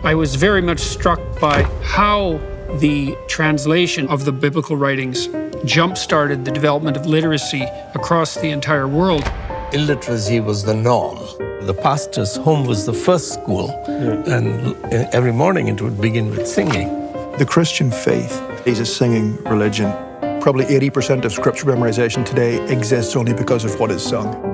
I was very much struck by how the translation of the biblical writings jump-started the development of literacy across the entire world. Illiteracy was the norm. The pastor's home was the first school, and every morning it would begin with singing. The Christian faith is a singing religion. Probably 80% of scripture memorization today exists only because of what is sung.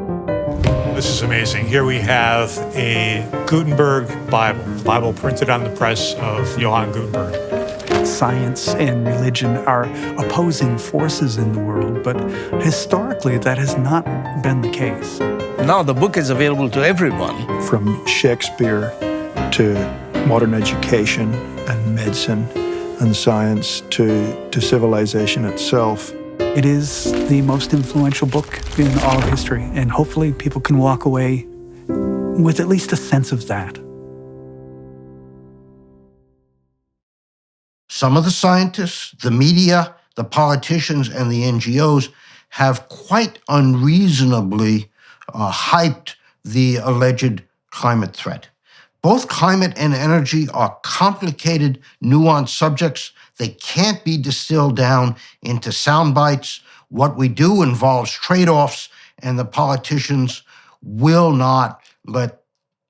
This is amazing. Here we have a Gutenberg Bible printed on the press of Johann Gutenberg. Science and religion are opposing forces in the world, but historically that has not been the case. Now the book is available to everyone. From Shakespeare to modern education and medicine and science to civilization itself. It is the most influential book in all of history, and hopefully people can walk away with at least a sense of that. Some of the scientists, the media, the politicians, and the NGOs have quite unreasonably hyped the alleged climate threat. Both climate and energy are complicated, nuanced subjects. They can't be distilled down into sound bites. What we do involves trade-offs, and the politicians will not let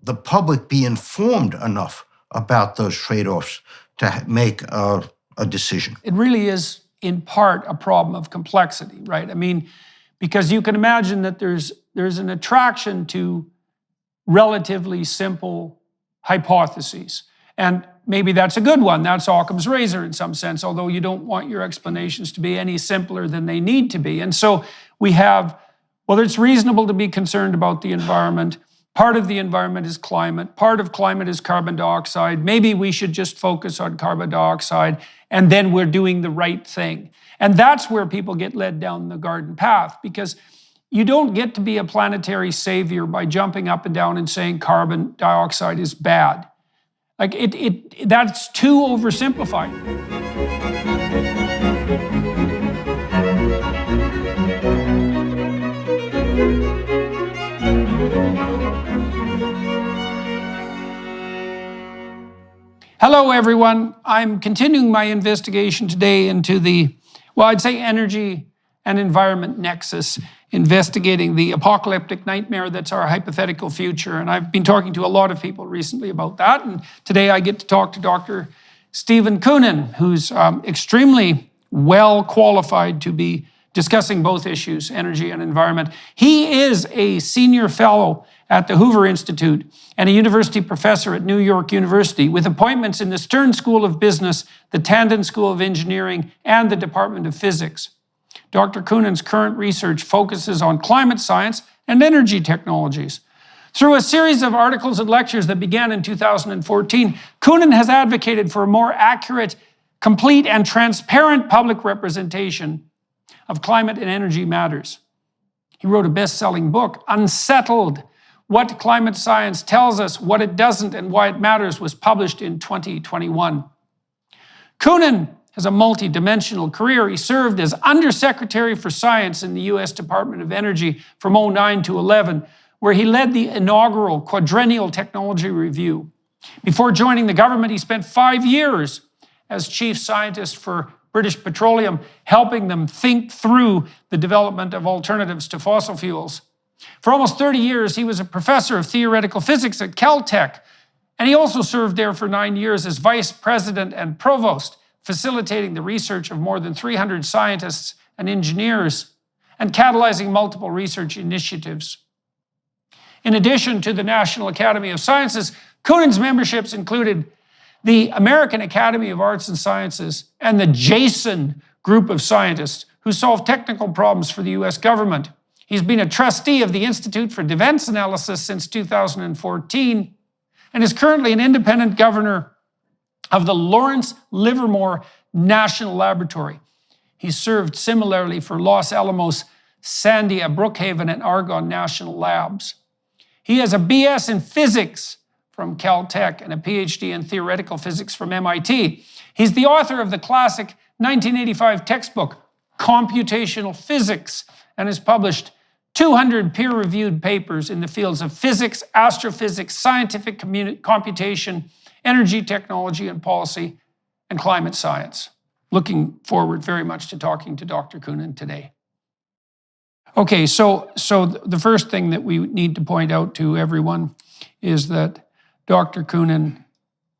the public be informed enough about those trade-offs to make a decision. It really is, in part, a problem of complexity, right? I mean, because you can imagine that there's an attraction to relatively simple hypotheses. And maybe that's a good one. That's Occam's razor in some sense, although you don't want your explanations to be any simpler than they need to be. And so we have, well, it's reasonable to be concerned about the environment. Part of the environment is climate. Part of climate is carbon dioxide. Maybe we should just focus on carbon dioxide, and then we're doing the right thing. And that's where people get led down the garden path, because you don't get to be a planetary savior by jumping up and down and saying carbon dioxide is bad. Like that's too oversimplified. Hello, everyone. I'm continuing my investigation today into the, well, I'd say energy and environment nexus, investigating the apocalyptic nightmare that's our hypothetical future. And I've been talking to a lot of people recently about that. And today I get to talk to Dr. Stephen Koonin, who's extremely well qualified to be discussing both issues, energy and environment. He is a senior fellow at the Hoover Institute and a university professor at New York University with appointments in the Stern School of Business, the Tandon School of Engineering, and the Department of Physics. Dr. Koonin's current research focuses on climate science and energy technologies. Through a series of articles and lectures that began in 2014, Koonin has advocated for a more accurate, complete, and transparent public representation of climate and energy matters. He wrote a best-selling book, Unsettled: What Climate Science Tells Us, What It Doesn't, and Why It Matters, was published in 2021. Koonin has a multi-dimensional career. He served as Undersecretary for Science in the U.S. Department of Energy from 2009 to 2011, where he led the inaugural Quadrennial Technology Review. Before joining the government, he spent 5 years as Chief Scientist for British Petroleum, helping them think through the development of alternatives to fossil fuels. For almost 30 years, he was a professor of theoretical physics at Caltech, and he also served there for 9 years as Vice President and Provost, facilitating the research of more than 300 scientists and engineers, and catalyzing multiple research initiatives. In addition to the National Academy of Sciences, Koonin's memberships included the American Academy of Arts and Sciences and the JASON group of scientists who solve technical problems for the US government. He's been a trustee of the Institute for Defense Analyses since 2014 and is currently an independent governor of the Lawrence Livermore National Laboratory. He served similarly for Los Alamos, Sandia, Brookhaven, and Argonne National Labs. He has a BS in physics from Caltech and a Ph.D. in theoretical physics from MIT. He's the author of the classic 1985 textbook, Computational Physics, and has published 200 peer-reviewed papers in the fields of physics, astrophysics, scientific computation, energy technology and policy, and climate science. Looking forward very much to talking to Dr. Koonin today. Okay, so the first thing that we need to point out to everyone is that Dr. Koonin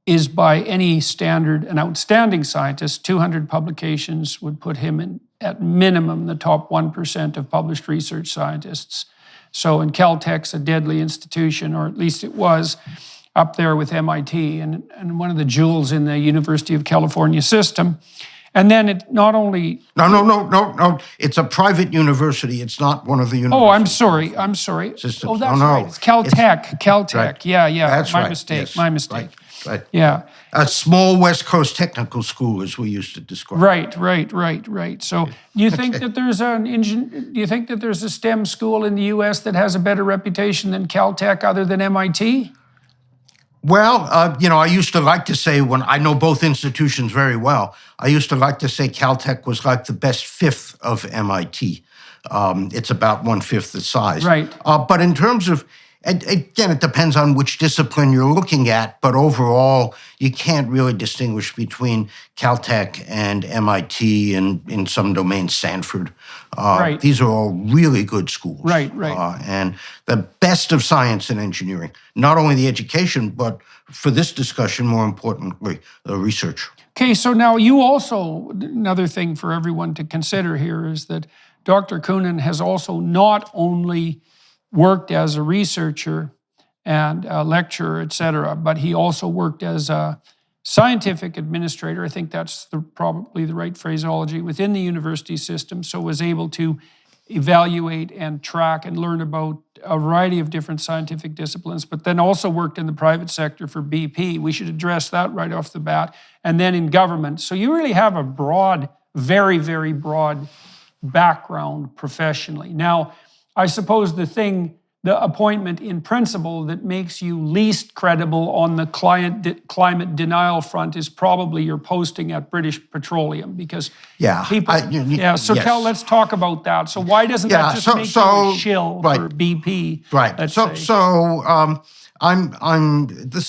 is by any standard an outstanding scientist. 200 publications would put him in, at minimum, the top 1% of published research scientists. So in Caltech's a deadly institution, or at least it was, up there with MIT and one of the jewels in the University of California system. And then it not only... No. It's a private university. It's not one of the universities. Oh, I'm sorry. Systems. Oh, that's right. It's Caltech. Right. Yeah. That's my right. mistake. Yes. My mistake. Right. Yeah. A small West Coast technical school, as we used to describe. Right. So, do you think that there's a STEM school in the U.S. that has a better reputation than Caltech, other than MIT? Well, I used to like to say, when I know both institutions very well, I used to like to say Caltech was like the best fifth of MIT. It's about 1/5 the size. Right. But in terms of, again, it depends on which discipline you're looking at, but overall, you can't really distinguish between Caltech and MIT and, in some domains, Stanford. Right. These are all really good schools. Right. And the best of science and engineering, not only the education, but for this discussion, more importantly, the research. Okay, so now you also, another thing for everyone to consider here is that Dr. Koonin has also not only worked as a researcher and a lecturer, et cetera, but he also worked as a scientific administrator. I think that's probably the right phraseology within the university system, so was able to evaluate and track and learn about a variety of different scientific disciplines, but then also worked in the private sector for BP. We should address that right off the bat. And then in government. So you really have a broad, very, very broad background professionally. Now, I suppose the appointment in principle that makes you least credible on the climate denial front is probably your posting at British Petroleum, because people... let's talk about that. So why doesn't that just make you a shill for BP? Right. This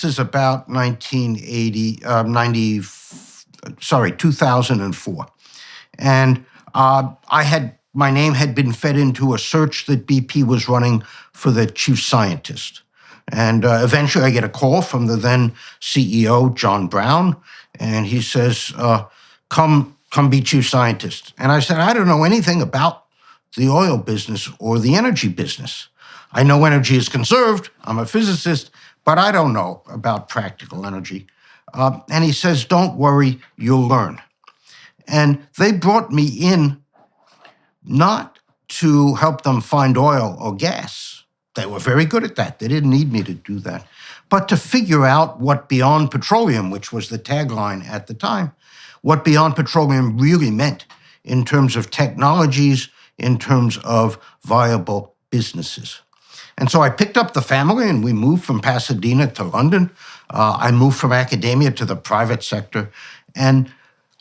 is about 2004. And my name had been fed into a search that BP was running for the chief scientist. And eventually I get a call from the then CEO, John Brown, and he says, come be chief scientist. And I said, I don't know anything about the oil business or the energy business. I know energy is conserved, I'm a physicist, but I don't know about practical energy. And he says, don't worry, you'll learn. And they brought me in not to help them find oil or gas. They were very good at that. They didn't need me to do that. But to figure out what beyond petroleum, which was the tagline at the time, what beyond petroleum really meant in terms of technologies, in terms of viable businesses. And so I picked up the family and we moved from Pasadena to London. I moved from academia to the private sector. And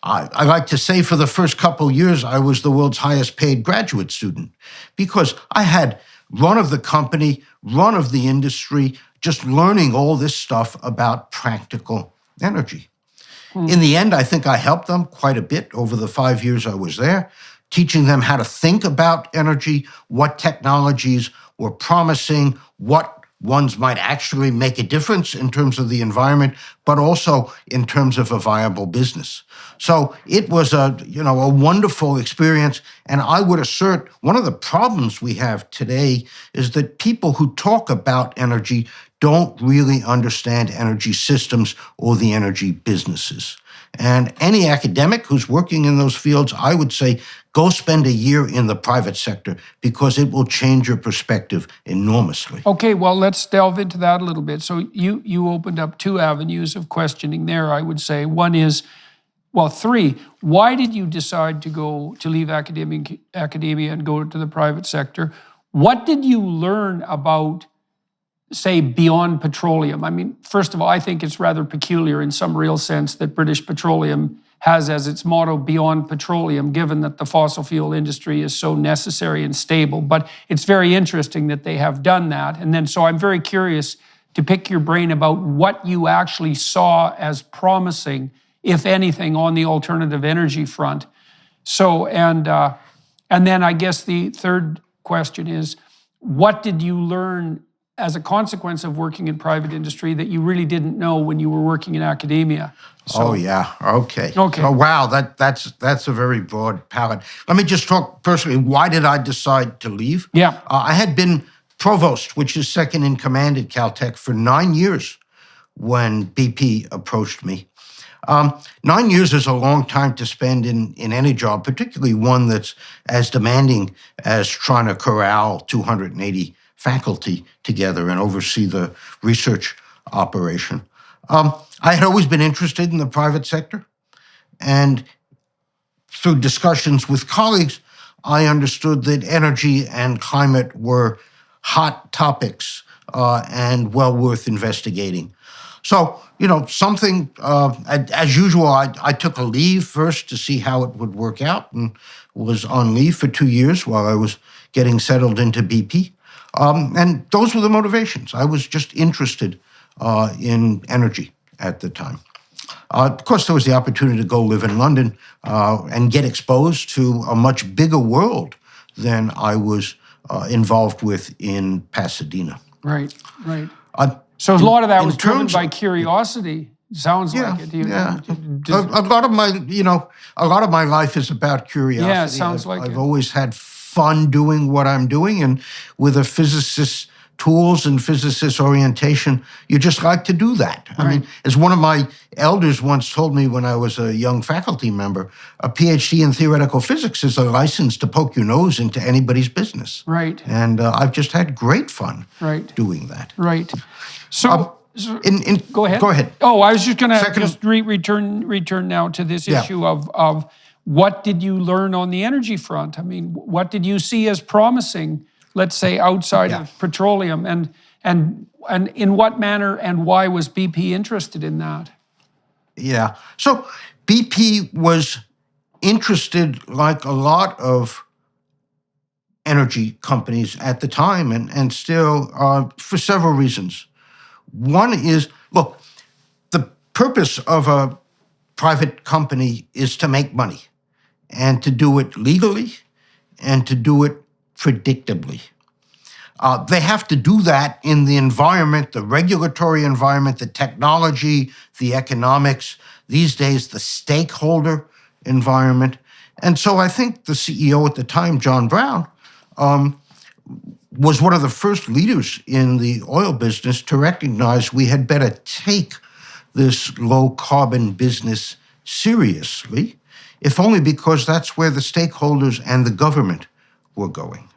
I like to say for the first couple of years, I was the world's highest paid graduate student because I had run of the company, run of the industry, just learning all this stuff about practical energy. In the end, I think I helped them quite a bit over the 5 years I was there, teaching them how to think about energy, what technologies were promising, what ones might actually make a difference in terms of the environment, but also in terms of a viable business. So it was a wonderful experience. And I would assert one of the problems we have today is that people who talk about energy don't really understand energy systems or the energy businesses. And any academic who's working in those fields, I would say, go spend a year in the private sector because it will change your perspective enormously. Okay, well, let's delve into that a little bit. So you opened up two avenues of questioning there, I would say. One is, three. Why did you decide to leave academia and go to the private sector? What did you learn about, say, beyond petroleum? I mean, first of all, I think it's rather peculiar in some real sense that British Petroleum has as its motto beyond petroleum, given that the fossil fuel industry is so necessary and stable. But it's very interesting that they have done that. And then, so I'm very curious to pick your brain about what you actually saw as promising, if anything, on the alternative energy front. So, and then I guess the third question is, what did you learn as a consequence of working in private industry that you really didn't know when you were working in academia? So, Oh, yeah. Okay. Okay. Oh, wow. That's a very broad palette. Let me just talk personally. Why did I decide to leave? Yeah. I had been Provost, which is second in command at Caltech, for 9 years when BP approached me. 9 years is a long time to spend in any job, particularly one that's as demanding as trying to corral 280 faculty together and oversee the research operation. I had always been interested in the private sector, and through discussions with colleagues, I understood that energy and climate were hot topics and well worth investigating. So, something, as usual, I took a leave first to see how it would work out, and was on leave for 2 years while I was getting settled into BP. And those were the motivations. I was just interested in energy at the time. Of course, there was the opportunity to go live in London and get exposed to a much bigger world than I was involved with in Pasadena. Right. So a lot of that was driven by of- curiosity. Sounds Yeah, like it. yeah. A lot of my life is about curiosity. Yeah, it sounds like I've it. always had fun doing what I'm doing, and with a physicist's tools and physicist orientation, you just like to do that. I mean, as one of my elders once told me when I was a young faculty member, a Ph.D. in theoretical physics is a license to poke your nose into anybody's business. Right. And I've just had great fun Right. doing that. Right. So, go ahead. Go ahead. Oh, I was just going to Second- just return now to this Yeah. issue of what did you learn on the energy front? I mean, what did you see as promising, let's say, outside Yeah. of petroleum, and in what manner and why was BP interested in that? Yeah. So BP was interested, like a lot of energy companies at the time, and still for several reasons. One is, look, the purpose of a private company is to make money, and to do it legally, and to do it predictably. They have to do that in the environment, the regulatory environment, the technology, the economics, these days the stakeholder environment. And so I think the CEO at the time, John Brown, was one of the first leaders in the oil business to recognize we had better take this low-carbon business seriously, if only because that's where the stakeholders and the government were going.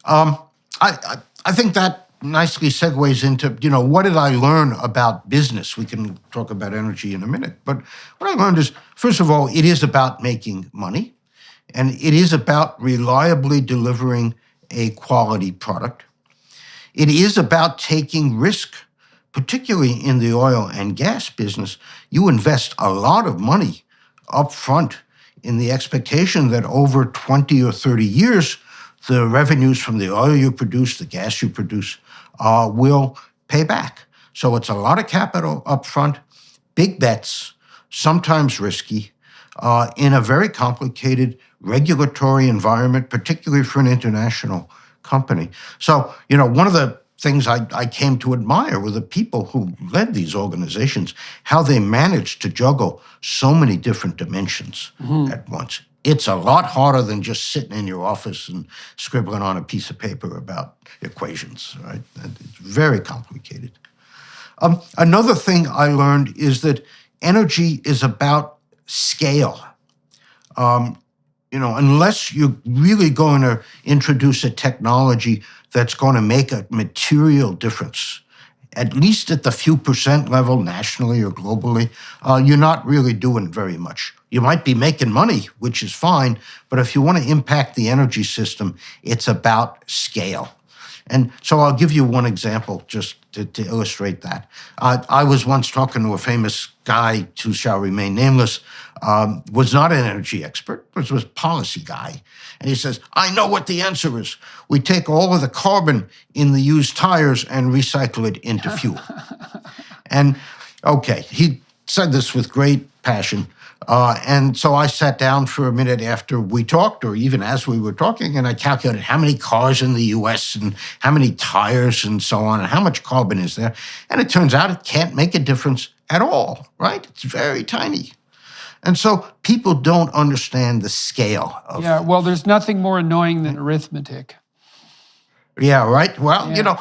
I think that nicely segues into, what did I learn about business? We can talk about energy in a minute. But what I learned is, first of all, it is about making money, and it is about reliably delivering a quality product. It is about taking risk, particularly in the oil and gas business. You invest a lot of money up front in the expectation that over 20 or 30 years, the revenues from the oil you produce, the gas you produce, will pay back. So it's a lot of capital up front, big bets, sometimes risky, in a very complicated regulatory environment, particularly for an international company. So, one of the things I came to admire were the people who led these organizations, how they managed to juggle so many different dimensions at once. It's a lot harder than just sitting in your office and scribbling on a piece of paper about equations, right? It's very complicated. Another thing I learned is that energy is about scale. Unless you're really going to introduce a technology that's going to make a material difference, at least at the few percent level nationally or globally, you're not really doing very much. You might be making money, which is fine, but if you want to impact the energy system, it's about scale. And so I'll give you one example just to illustrate that. I was once talking to a famous guy who shall remain nameless, was not an energy expert, but was a policy guy. And he says, I know what the answer is. We take all of the carbon in the used tires and recycle it into fuel. And okay, he said this with great passion. And so I sat down for a minute after we talked, or even as we were talking, and I calculated how many cars in the US and how many tires and so on, and how much carbon is there. And it turns out it can't make a difference at all, right? It's very tiny. And so people don't understand the scale of Yeah, well, there's nothing more annoying than arithmetic. Yeah, right? Well, you know,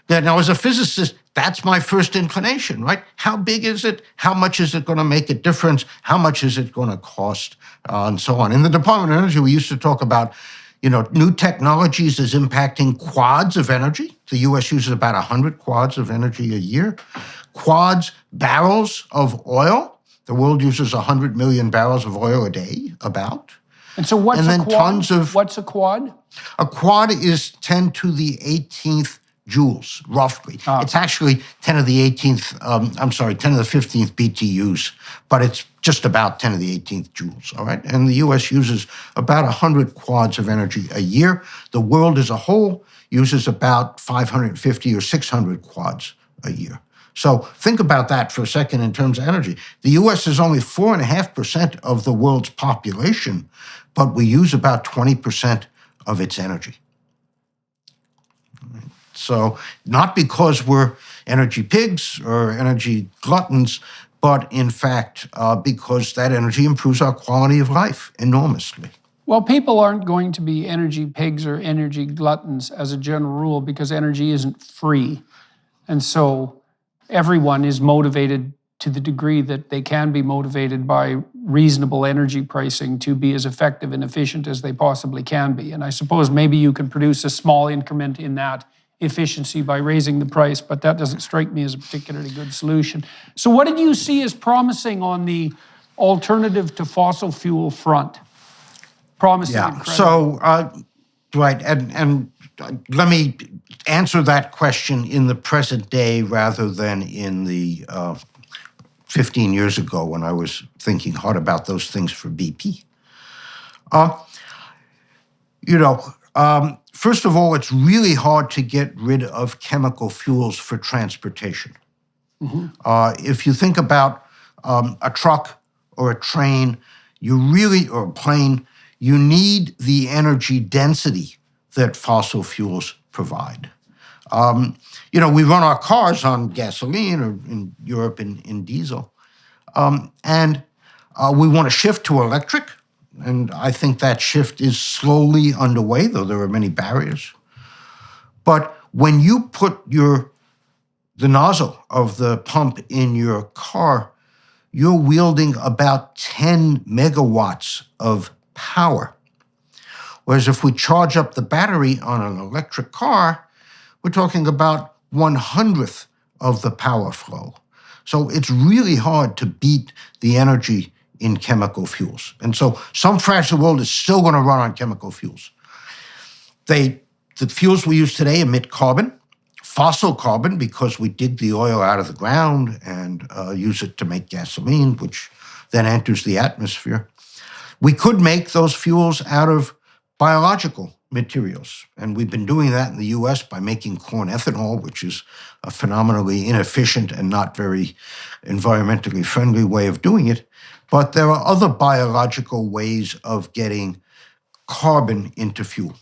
now as a physicist, that's my first inclination, right? How big is it? How much is it going to make a difference? How much is it going to cost? And so on. In the Department of Energy, we used to talk about, you know, new technologies as impacting quads of energy. The U.S. uses about 100 quads of energy a year. Quads, barrels of oil. The world uses 100 million barrels of oil a day, about. And so what's And then a quad? tons of- What's a quad? A quad is 10 to the 18th joules, roughly. It's actually 10 to the 15th BTUs, but it's just about 10 to the 18th joules, all right? And the U.S. uses about 100 quads of energy a year. The world as a whole uses about 550 or 600 quads a year. So think about that for a second in terms of energy. The U.S. is only 4.5% of the world's population, but we use about 20% of its energy. So not because we're energy pigs or energy gluttons, but in fact, because that energy improves our quality of life enormously. Well, people aren't going to be energy pigs or energy gluttons as a general rule because energy isn't free. And so everyone is motivated to the degree that they can be motivated by reasonable energy pricing to be as effective and efficient as they possibly can be. And I suppose maybe you can produce a small increment in that efficiency by raising the price, but that doesn't strike me as a particularly good solution. So what did you see as promising on the alternative to fossil fuel front? Promising and credible. So, right, and let me answer that question in the present day rather than in the 15 years ago when I was thinking hard about those things for BP. First of all, it's really hard to get rid of chemical fuels for transportation. If you think about a truck or a train, or a plane, you need the energy density that fossil fuels provide. We run our cars on gasoline, or in Europe in diesel, and we want to shift to electric. And I think that shift is slowly underway, though there are many barriers. But when you put the nozzle of the pump in your car, you're wielding about 10 megawatts of power. Whereas if we charge up the battery on an electric car, we're talking about 1/100th of the power flow. So it's really hard to beat the energy in chemical fuels. And so some fraction of the world is still going to run on chemical fuels. The fuels we use today emit carbon, fossil carbon, because we dig the oil out of the ground and use it to make gasoline, which then enters the atmosphere. We could make those fuels out of biological materials. And we've been doing that in the US by making corn ethanol, which is a phenomenally inefficient and not very environmentally friendly way of doing it. But there are other biological ways of getting carbon into fuel.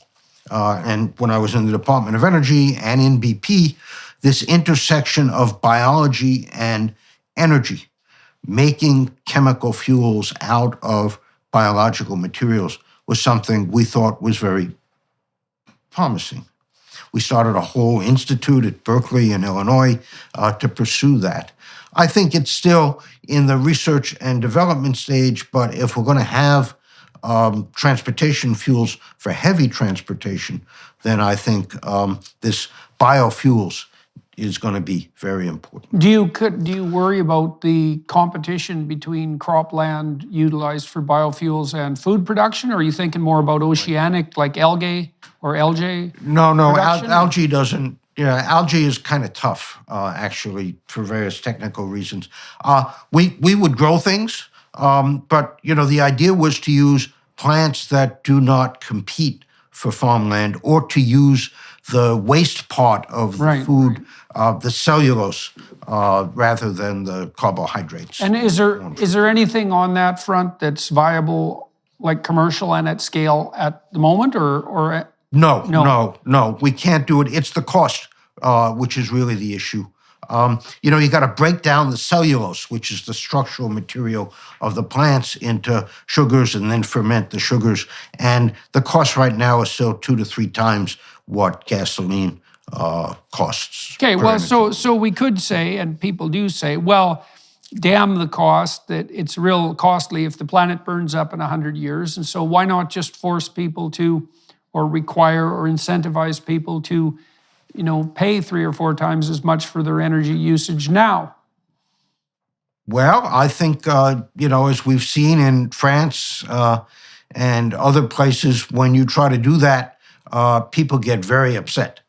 And when I was in the Department of Energy and in BP, this intersection of biology and energy, making chemical fuels out of biological materials, was something we thought was very promising. We started a whole institute at Berkeley in Illinois to pursue that. I think it's still in the research and development stage, but if we're going to have transportation fuels for heavy transportation, then I think this biofuels is going to be very important. Do you worry about the competition between cropland utilized for biofuels and food production, or are you thinking more about oceanic, like algae or algae? No, production? algae doesn't. Yeah, algae is kind of tough, actually, for various technical reasons. We would grow things, but the idea was to use plants that do not compete for farmland, or to use the waste part of the food, the cellulose, rather than the carbohydrates. And is there anything on that front that's viable, like commercial and at scale at the moment, or? No, we can't do it. It's the cost, which is really the issue. You got to break down the cellulose, which is the structural material of the plants, into sugars and then ferment the sugars. And the cost right now is still 2 to 3 times what gasoline costs. Okay, well, so we could say, and people do say, well, damn the cost, that it's real costly if the planet burns up in 100 years. And so why not just force people to, or require or incentivize people to, pay 3 or 4 times as much for their energy usage now? Well, I think, as we've seen in France and other places, when you try to do that, people get very upset.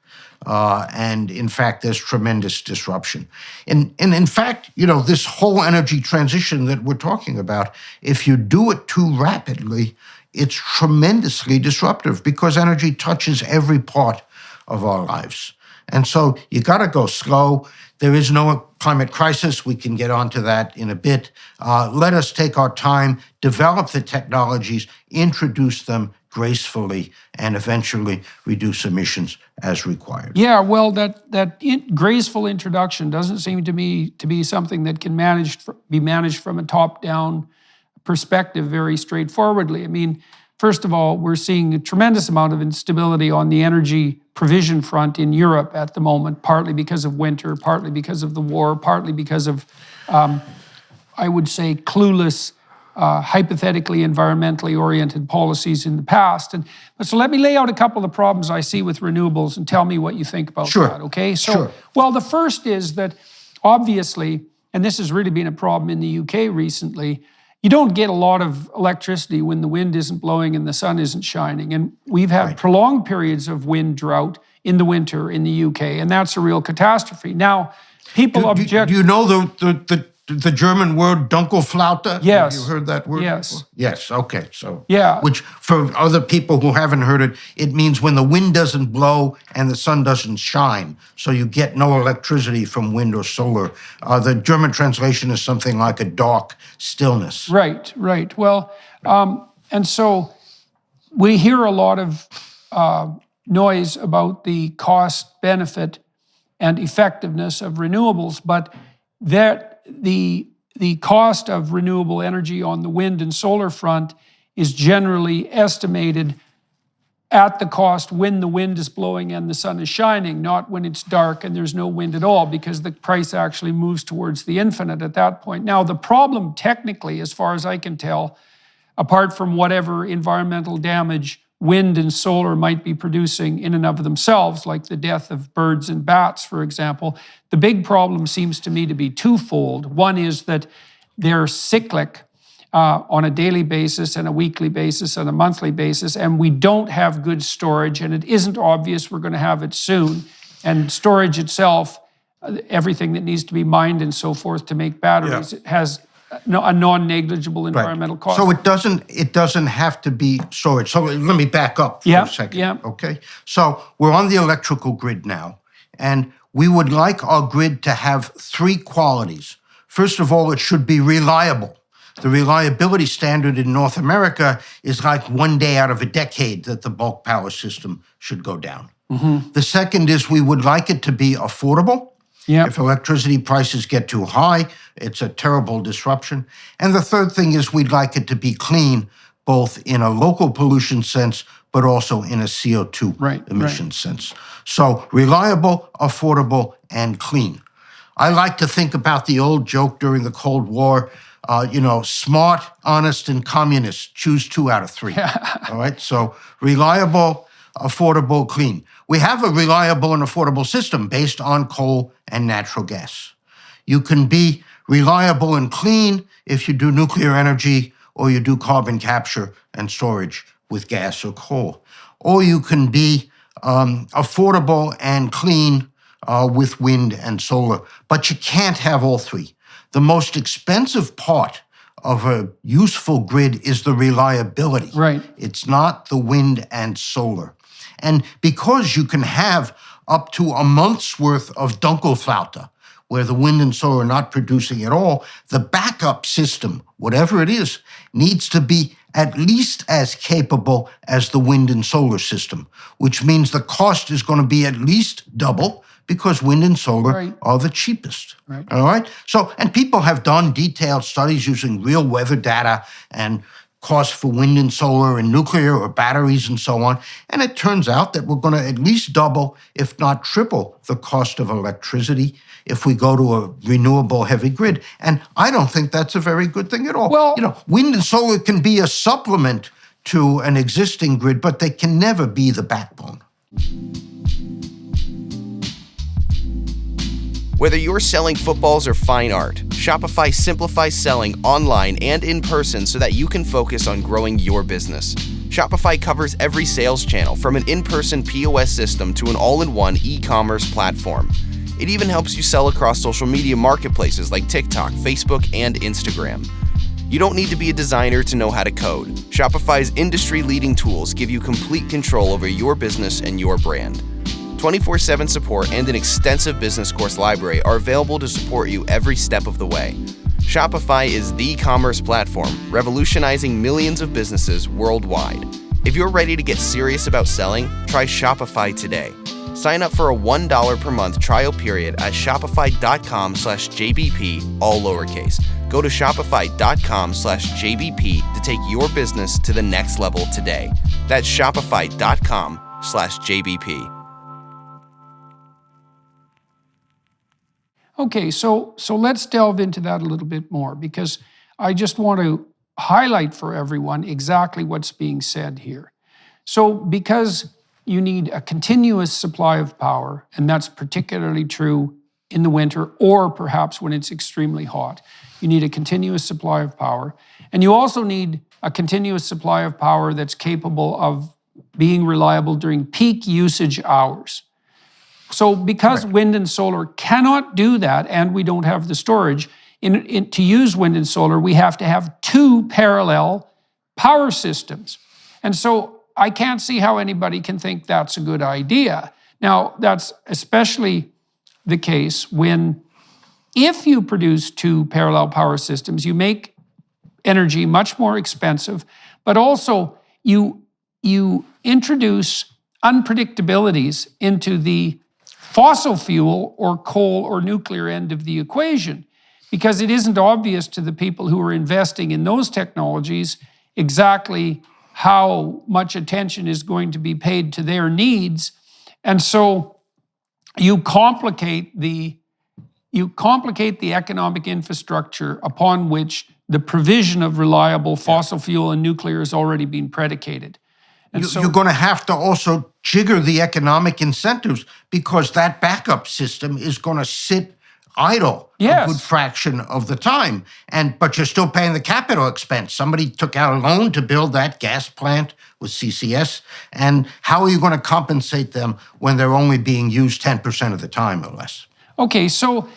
And in fact, there's tremendous disruption. And in fact, this whole energy transition that we're talking about, if you do it too rapidly, it's tremendously disruptive, because energy touches every part of our lives. And so you got to go slow. There is no climate crisis. We can get onto that in a bit. Let us take our time, develop the technologies, introduce them gracefully, and eventually reduce emissions as required. Yeah, well, that graceful introduction doesn't seem to me to be something that can be managed from a top-down perspective very straightforwardly. I mean, first of all, we're seeing a tremendous amount of instability on the energy provision front in Europe at the moment, partly because of winter, partly because of the war, partly because of, I would say, clueless, hypothetically environmentally oriented policies in the past. And so let me lay out a couple of problems I see with renewables and tell me what you think about that, okay? So, well, the first is that obviously, and this has really been a problem in the UK recently, you don't get a lot of electricity when the wind isn't blowing and the sun isn't shining. And we've had prolonged periods of wind drought in the winter in the UK, and that's a real catastrophe. Now, people object... Do you know the German word Dunkelflaute? Yes. Have you heard that word before? Yes, okay. So, which for other people who haven't heard it, it means when the wind doesn't blow and the sun doesn't shine, so you get no electricity from wind or solar. The German translation is something like a dark stillness. Right. Well, and so we hear a lot of noise about the cost, benefit, and effectiveness of renewables, but the cost of renewable energy on the wind and solar front is generally estimated at the cost when the wind is blowing and the sun is shining, not when it's dark and there's no wind at all, because the price actually moves towards the infinite at that point. Now, the problem technically, as far as I can tell, apart from whatever environmental damage wind and solar might be producing in and of themselves, like the death of birds and bats, for example, the big problem seems to me to be twofold. One is that they're cyclic on a daily basis and a weekly basis and a monthly basis, and we don't have good storage, and it isn't obvious we're going to have it soon. And storage itself, everything that needs to be mined and so forth to make batteries, has a non-negligible environmental cost. So it doesn't have to be storage. So let me back up for a second. Okay. So we're on the electrical grid now, and we would like our grid to have 3 qualities. First of all, it should be reliable. The reliability standard in North America is like 1 day out of a decade that the bulk power system should go down. Mm-hmm. The second is we would like it to be affordable. Yep. If electricity prices get too high, it's a terrible disruption. And the third thing is we'd like it to be clean, both in a local pollution sense, but also in a CO2 emission sense. So reliable, affordable, and clean. I like to think about the old joke during the Cold War, smart, honest, and communist, choose 2 out of 3. All right, so reliable, affordable, clean. We have a reliable and affordable system based on coal and natural gas. You can be reliable and clean if you do nuclear energy or you do carbon capture and storage with gas or coal. Or you can be affordable and clean with wind and solar, but you can't have all three. The most expensive part of a useful grid is the reliability. Right. It's not the wind and solar. And because you can have up to a month's worth of Dunkelflaute, where the wind and solar are not producing at all, the backup system, whatever it is, needs to be at least as capable as the wind and solar system, which means the cost is going to be at least double because wind and solar are the cheapest. Right. All right? So, and people have done detailed studies using real weather data and cost for wind and solar and nuclear or batteries and so on. And it turns out that we're going to at least double, if not triple, the cost of electricity if we go to a renewable heavy grid. And I don't think that's a very good thing at all. Well, wind and solar can be a supplement to an existing grid, but they can never be the backbone. Whether you're selling footballs or fine art, Shopify simplifies selling online and in person so that you can focus on growing your business. Shopify covers every sales channel, from an in-person POS system to an all-in-one e-commerce platform. It even helps you sell across social media marketplaces like TikTok, Facebook, and Instagram. You don't need to be a designer to know how to code. Shopify's industry-leading tools give you complete control over your business and your brand. 24/7 support and an extensive business course library are available to support you every step of the way. Shopify is the commerce platform revolutionizing millions of businesses worldwide. If you're ready to get serious about selling, try Shopify today. Sign up for a $1 per month trial period at shopify.com/JBP, all lowercase. Go to shopify.com/JBP to take your business to the next level today. That's shopify.com/JBP. Okay, so let's delve into that a little bit more, because I just want to highlight for everyone exactly what's being said here. So because you need a continuous supply of power, and that's particularly true in the winter or perhaps when it's extremely hot, you need a continuous supply of power. And you also need a continuous supply of power that's capable of being reliable during peak usage hours. So because wind and solar cannot do that, and we don't have the storage, to use wind and solar, we have to have two parallel power systems. And so I can't see how anybody can think that's a good idea. Now, that's especially the case if you produce two parallel power systems, you make energy much more expensive, but also you introduce unpredictabilities into the fossil fuel or coal or nuclear end of the equation, because it isn't obvious to the people who are investing in those technologies exactly how much attention is going to be paid to their needs. And so you complicate the economic infrastructure upon which the provision of reliable fossil fuel and nuclear has already been predicated. And You're going to have to also jigger the economic incentives, because that backup system is going to sit idle a good fraction of the time. But you're still paying the capital expense. Somebody took out a loan to build that gas plant with CCS. And how are you going to compensate them when they're only being used 10% of the time or less? Okay, so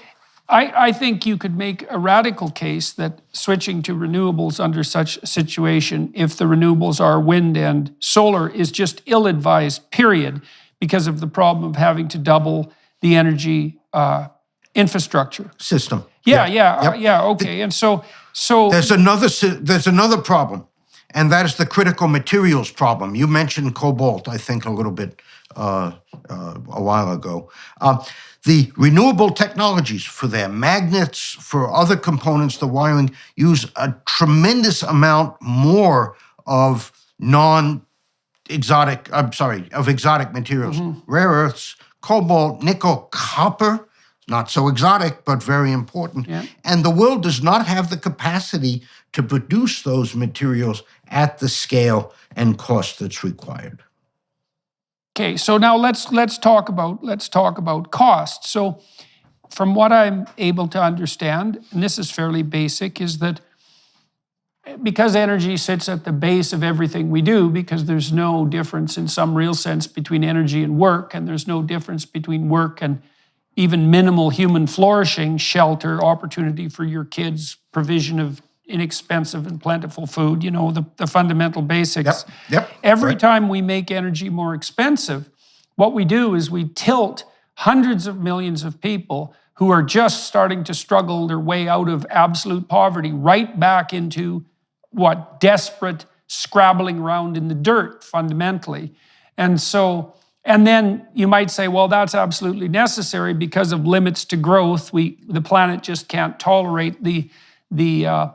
I think you could make a radical case that switching to renewables under such a situation, if the renewables are wind and solar, is just ill-advised, period, because of the problem of having to double the energy infrastructure. System. Okay. And so there's another problem, and that is the critical materials problem. You mentioned cobalt, I think, a little bit a while ago. The renewable technologies for their magnets, for other components, the wiring, use a tremendous amount more of exotic materials. Rare earths, cobalt, nickel, copper, not so exotic, but very important. Yeah. And the world does not have the capacity to produce those materials at the scale and cost that's required. Okay, so now let's talk about cost. So from what I'm able to understand, and this is fairly basic, is that because energy sits at the base of everything we do, because there's no difference in some real sense between energy and work, and there's no difference between work and even minimal human flourishing, shelter, opportunity for your kids, provision of inexpensive and plentiful food, the fundamental basics. Yep. Every Right. time we make energy more expensive, what we do is we tilt hundreds of millions of people who are just starting to struggle their way out of absolute poverty right back into desperate scrabbling around in the dirt, fundamentally. And then you might say, well, that's absolutely necessary because of limits to growth. The planet just can't tolerate the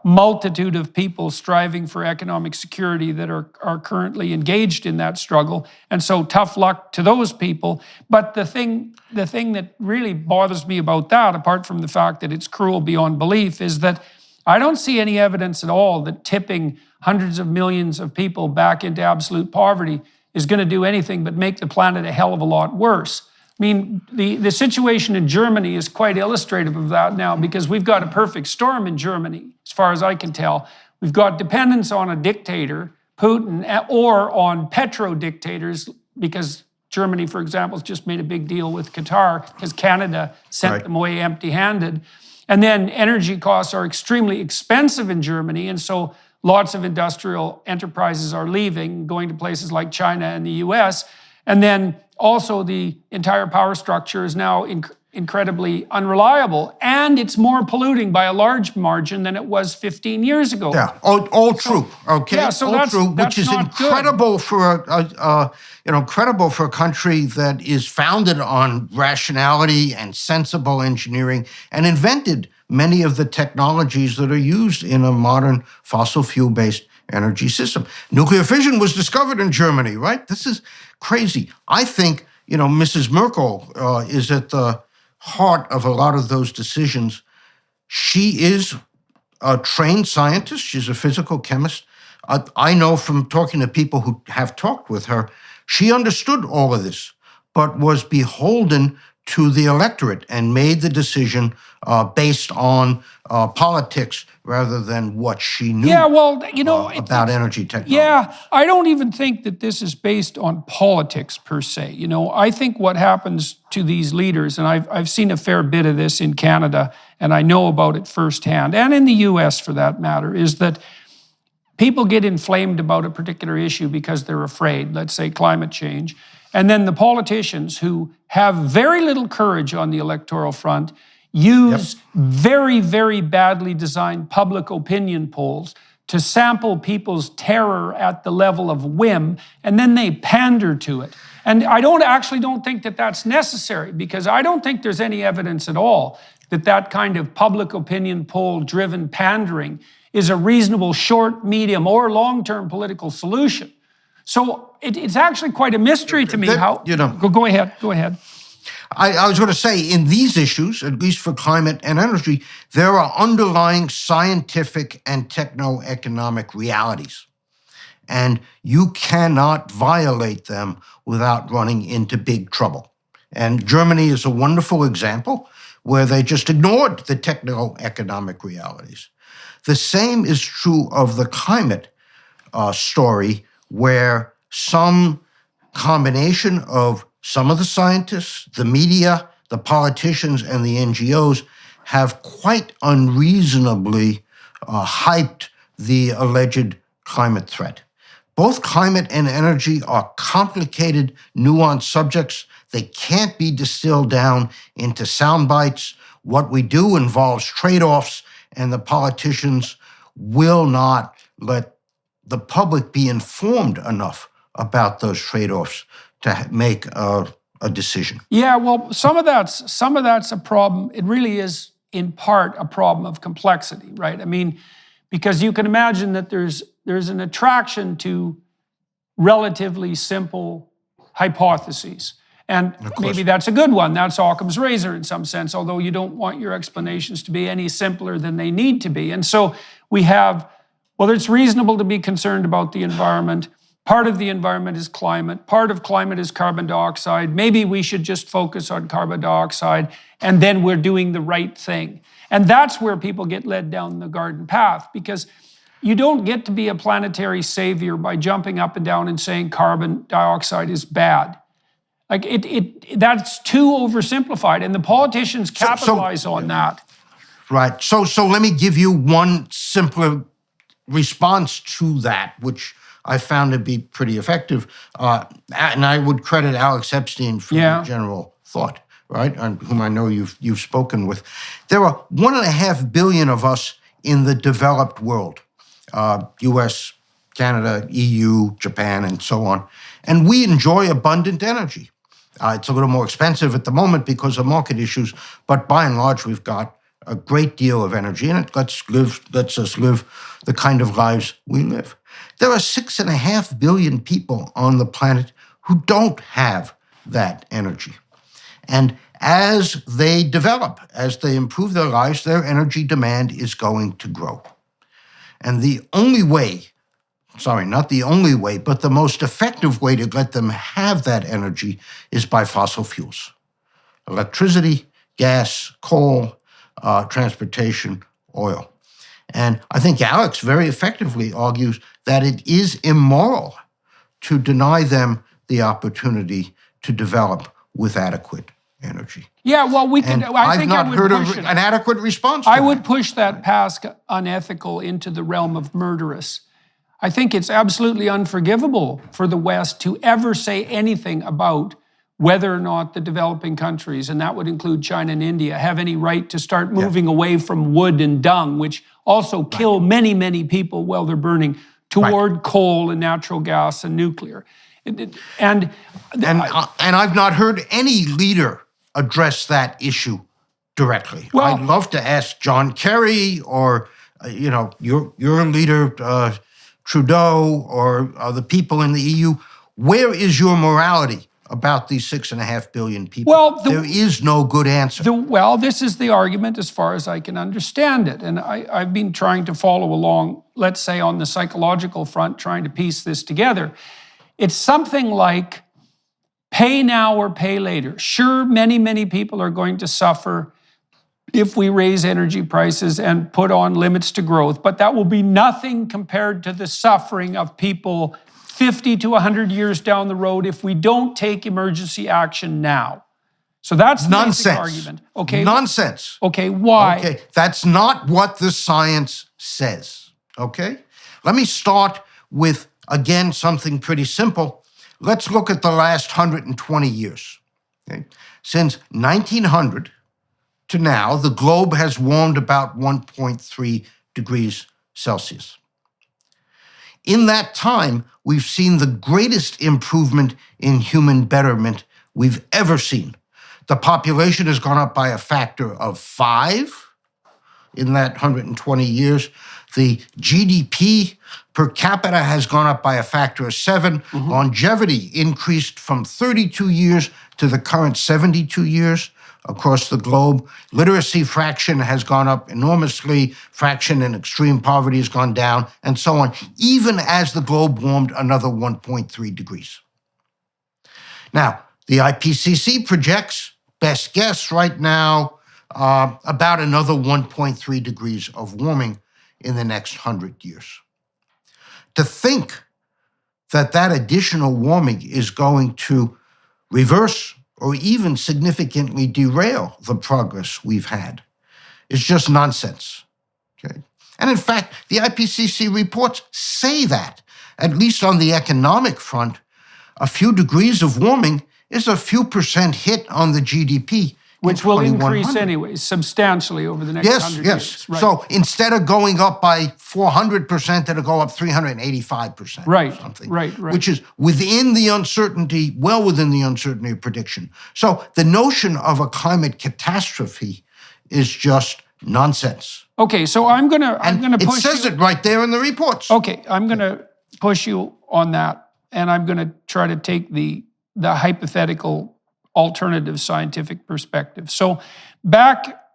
multitude of people striving for economic security that are currently engaged in that struggle. And so tough luck to those people. But the thing that really bothers me about that, apart from the fact that it's cruel beyond belief, is that I don't see any evidence at all that tipping hundreds of millions of people back into absolute poverty is going to do anything but make the planet a hell of a lot worse. I mean, the situation in Germany is quite illustrative of that now, because we've got a perfect storm in Germany, as far as I can tell. We've got dependence on a dictator, Putin, or on petro-dictators, because Germany, for example, has just made a big deal with Qatar because Canada sent them away empty-handed. And then energy costs are extremely expensive in Germany, and so lots of industrial enterprises are leaving, going to places like China and the US. And then also the entire power structure is now incredibly unreliable, and it's more polluting by a large margin than it was 15 years ago. Yeah, all true. Okay, yeah, so all that's true, which is not incredible for incredible for a country that is founded on rationality and sensible engineering, and invented many of the technologies that are used in a modern fossil fuel-based energy system. Nuclear fission was discovered in Germany, right? This is crazy. I think, Mrs. Merkel is at the heart of a lot of those decisions. She is a trained scientist. She's a physical chemist. I know from talking to people who have talked with her, she understood all of this, but was beholden to the electorate and made the decision based on politics rather than what she knew about energy technology. Yeah, I don't even think that this is based on politics per se. I think what happens to these leaders, and I've seen a fair bit of this in Canada, and I know about it firsthand, and in the US for that matter, is that people get inflamed about a particular issue because they're afraid, let's say climate change. And then the politicians who have very little courage on the electoral front use very, very badly designed public opinion polls to sample people's terror at the level of whim, and then they pander to it. And I don't think that that's necessary, because I don't think there's any evidence at all that kind of public opinion poll-driven pandering is a reasonable short, medium, or long-term political solution. So it's actually quite a mystery to me how... Go ahead. I was going to say, in these issues, at least for climate and energy, there are underlying scientific and techno-economic realities. And you cannot violate them without running into big trouble. And Germany is a wonderful example where they just ignored the techno-economic realities. The same is true of the climate story, where some combination of some of the scientists, the media, the politicians, and the NGOs have quite unreasonably hyped the alleged climate threat. Both climate and energy are complicated, nuanced subjects. They can't be distilled down into sound bites. What we do involves trade-offs, and the politicians will not let the public be informed enough about those trade-offs to make a decision. Yeah, well, some of that's a problem. It really is, in part, a problem of complexity, right? I mean, because you can imagine that there's an attraction to relatively simple hypotheses. And maybe that's a good one. That's Occam's razor in some sense, although you don't want your explanations to be any simpler than they need to be. And so we have, well, it's reasonable to be concerned about the environment. Part of the environment is climate. Part of climate is carbon dioxide. Maybe we should just focus on carbon dioxide, and then we're doing the right thing. And that's where people get led down the garden path, because you don't get to be a planetary savior by jumping up and down and saying carbon dioxide is bad. Like that's too oversimplified, and the politicians capitalize on that. Right. So let me give you one simpler response to that, which I found to be pretty effective. And I would credit Alex Epstein for the general thought, right? And whom I know you've spoken with. There are 1.5 billion of us in the developed world, U.S., Canada, EU, Japan, and so on. And we enjoy abundant energy. It's a little more expensive at the moment because of market issues, but by and large, we've got a great deal of energy, and it lets us live the kind of lives we live. There are 6.5 billion people on the planet who don't have that energy. And as they develop, as they improve their lives, their energy demand is going to grow. And the only way, not the only way, but the most effective way to let them have that energy is by fossil fuels. Electricity, gas, coal, transportation, oil. And I think Alex very effectively argues that it is immoral to deny them the opportunity to develop with adequate energy. Yeah, well, we can. I've not heard an adequate response to I would push that past unethical into the realm of murderous. I think it's absolutely unforgivable for the West to ever say anything about whether or not the developing countries, and that would include China and India, have any right to start moving away from wood and dung, which also kill many, many people while they're burning, toward coal and natural gas and nuclear. And I've not heard any leader address that issue directly. Well, I'd love to ask John Kerry or your leader Trudeau or the people in the EU. Where is your morality about these 6.5 billion people? Well, there is no good answer. This is the argument as far as I can understand it. And I've been trying to follow along, let's say on the psychological front, trying to piece this together. It's something like pay now or pay later. Sure, many, many people are going to suffer if we raise energy prices and put on limits to growth, but that will be nothing compared to the suffering of people 50 to 100 years down the road if we don't take emergency action now. So that's the basic argument. Okay. Nonsense. Okay, why? Okay, that's not what the science says. Okay? Let me start with, again, something pretty simple. Let's look at the last 120 years. Okay? Since 1900 to now, the globe has warmed about 1.3 degrees Celsius. In that time, we've seen the greatest improvement in human betterment we've ever seen. The population has gone up by a factor of 5 in that 120 years. The GDP per capita has gone up by a factor of 7. Longevity increased from 32 years to the current 72 years across the globe. Literacy fraction has gone up enormously. Fraction in extreme poverty has gone down, and so on, even as the globe warmed another 1.3 degrees. Now, the IPCC projects, best guess right now, about another 1.3 degrees of warming in the next 100 years. To think that that additional warming is going to reverse or even significantly derail the progress we've had is just nonsense. Okay? And in fact, the IPCC reports say that, at least on the economic front, a few degrees of warming is a few percent hit on the GDP. Which will increase anyways, substantially over the next 100 years. Right. So instead of going up by 400%, it'll go up 385%. Right, or something. Right. Which is within the uncertainty, well within the uncertainty of prediction. So the notion of a climate catastrophe is just nonsense. Okay, so I'm gonna push. It says it right there in the reports. Okay, I'm gonna push you on that, and I'm gonna try to take the hypothetical alternative scientific perspective. So back,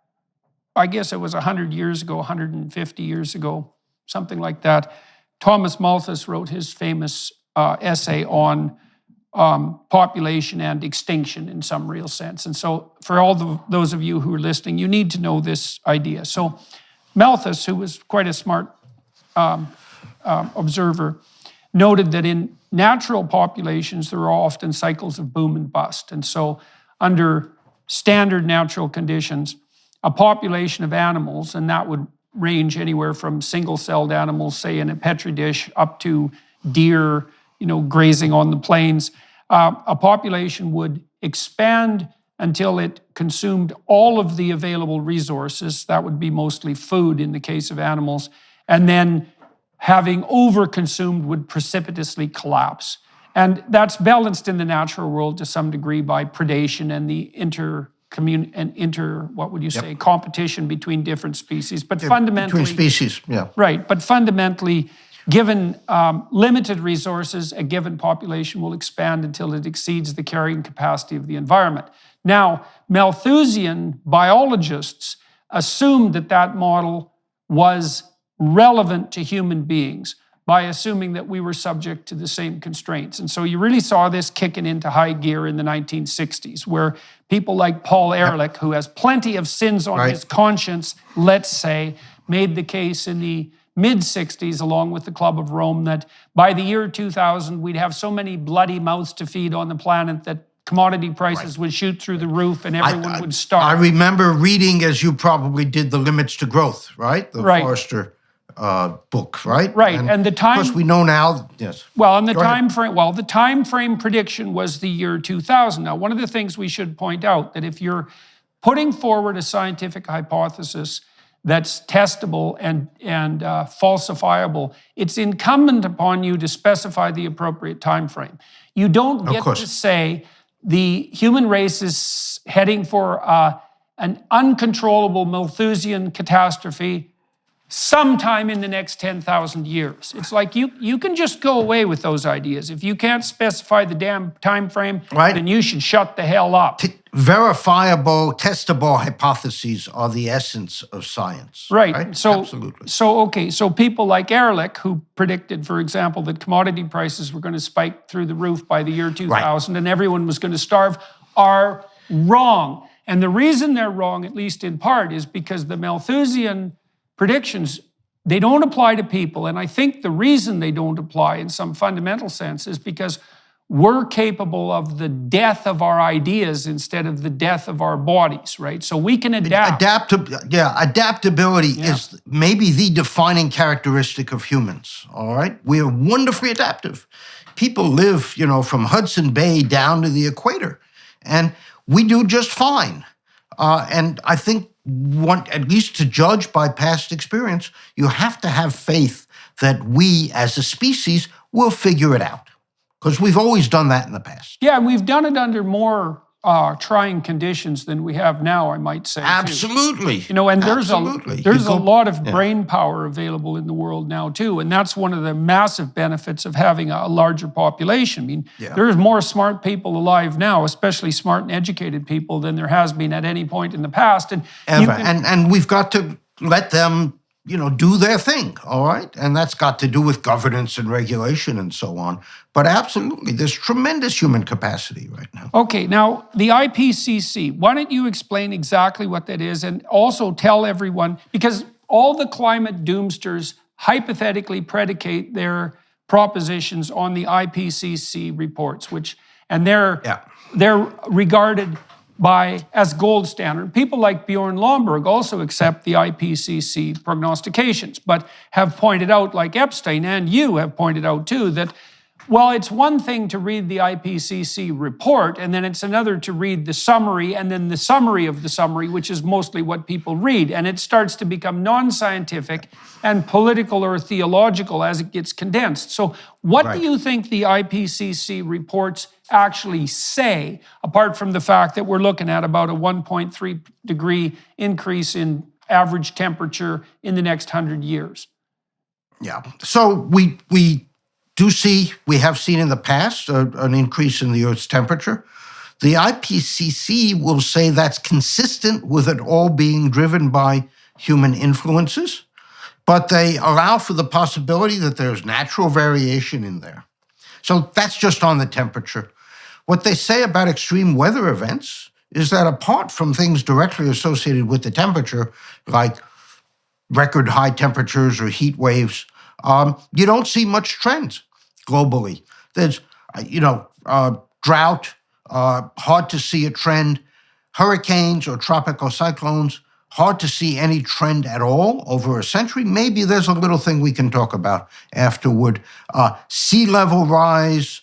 I guess it was 100 years ago, 150 years ago, something like that, Thomas Malthus wrote his famous essay on population and extinction in some real sense. And so for all those of you who are listening, you need to know this idea. So Malthus, who was quite a smart observer, noted that in natural populations, there are often cycles of boom and bust. And so under standard natural conditions, a population of animals, and that would range anywhere from single-celled animals, say in a petri dish, up to deer, grazing on the plains, a population would expand until it consumed all of the available resources. That would be mostly food in the case of animals. And then having overconsumed would precipitously collapse. And that's balanced in the natural world to some degree by predation and the competition between different species. But fundamentally... Between species, yeah. Right, but fundamentally, given limited resources, a given population will expand until it exceeds the carrying capacity of the environment. Now, Malthusian biologists assumed that model was relevant to human beings by assuming that we were subject to the same constraints. And so you really saw this kicking into high gear in the 1960s, where people like Paul Ehrlich, who has plenty of sins on his conscience, let's say, made the case in the mid-60s, along with the Club of Rome, that by the year 2000, we'd have so many bloody mouths to feed on the planet that commodity prices would shoot through the roof and everyone would starve. I remember reading, as you probably did, The Limits to Growth, right? The Forrester book, right? Right, and the time... Of course, we know now, yes. Well, and the time frame prediction was the year 2000. Now, one of the things we should point out, that if you're putting forward a scientific hypothesis that's testable and falsifiable, it's incumbent upon you to specify the appropriate time frame. You don't get to say the human race is heading for an uncontrollable Malthusian catastrophe sometime in the next 10,000 years. It's like you can just go away with those ideas. If you can't specify the damn time frame, then you should shut the hell up. Verifiable, testable hypotheses are the essence of science. Right. So, absolutely. So people like Ehrlich, who predicted, for example, that commodity prices were going to spike through the roof by the year 2000 and everyone was going to starve, are wrong. And the reason they're wrong, at least in part, is because the Malthusian predictions, they don't apply to people. And I think the reason they don't apply in some fundamental sense is because we're capable of the death of our ideas instead of the death of our bodies, right? So we can adapt. Adaptability is maybe the defining characteristic of humans, all right? We are wonderfully adaptive. People live, from Hudson Bay down to the equator, and we do just fine. And I think, at least to judge by past experience, you have to have faith that we as a species will figure it out. Because we've always done that in the past. Yeah, we've done it under more trying conditions than we have now, I might say. Absolutely. Too. And there's a lot of brain power available in the world now, too. And that's one of the massive benefits of having a larger population. I mean, there's more smart people alive now, especially smart and educated people, than there has been at any point in the past. And we've got to let them do their thing, all right? And that's got to do with governance and regulation and so on. But absolutely, there's tremendous human capacity right now. Okay, now the IPCC, why don't you explain exactly what that is and also tell everyone, because all the climate doomsters hypothetically predicate their propositions on the IPCC reports, they're regarded as gold standard. People like Bjorn Lomborg also accept the IPCC prognostications, but have pointed out, like Epstein and you have pointed out too, that, well, it's one thing to read the IPCC report, and then it's another to read the summary, and then the summary of the summary, which is mostly what people read. And it starts to become non-scientific and political or theological as it gets condensed. So what do you think the IPCC reports actually say, apart from the fact that we're looking at about a 1.3 degree increase in average temperature in the next 100 years? Yeah. So we have seen in the past an increase in the Earth's temperature. The IPCC will say that's consistent with it all being driven by human influences, but they allow for the possibility that there's natural variation in there. So that's just on the temperature. What they say about extreme weather events is that apart from things directly associated with the temperature, like record high temperatures or heat waves, you don't see much trends globally. There's, drought, hard to see a trend. Hurricanes or tropical cyclones, hard to see any trend at all over a century. Maybe there's a little thing we can talk about afterward. Sea level rise,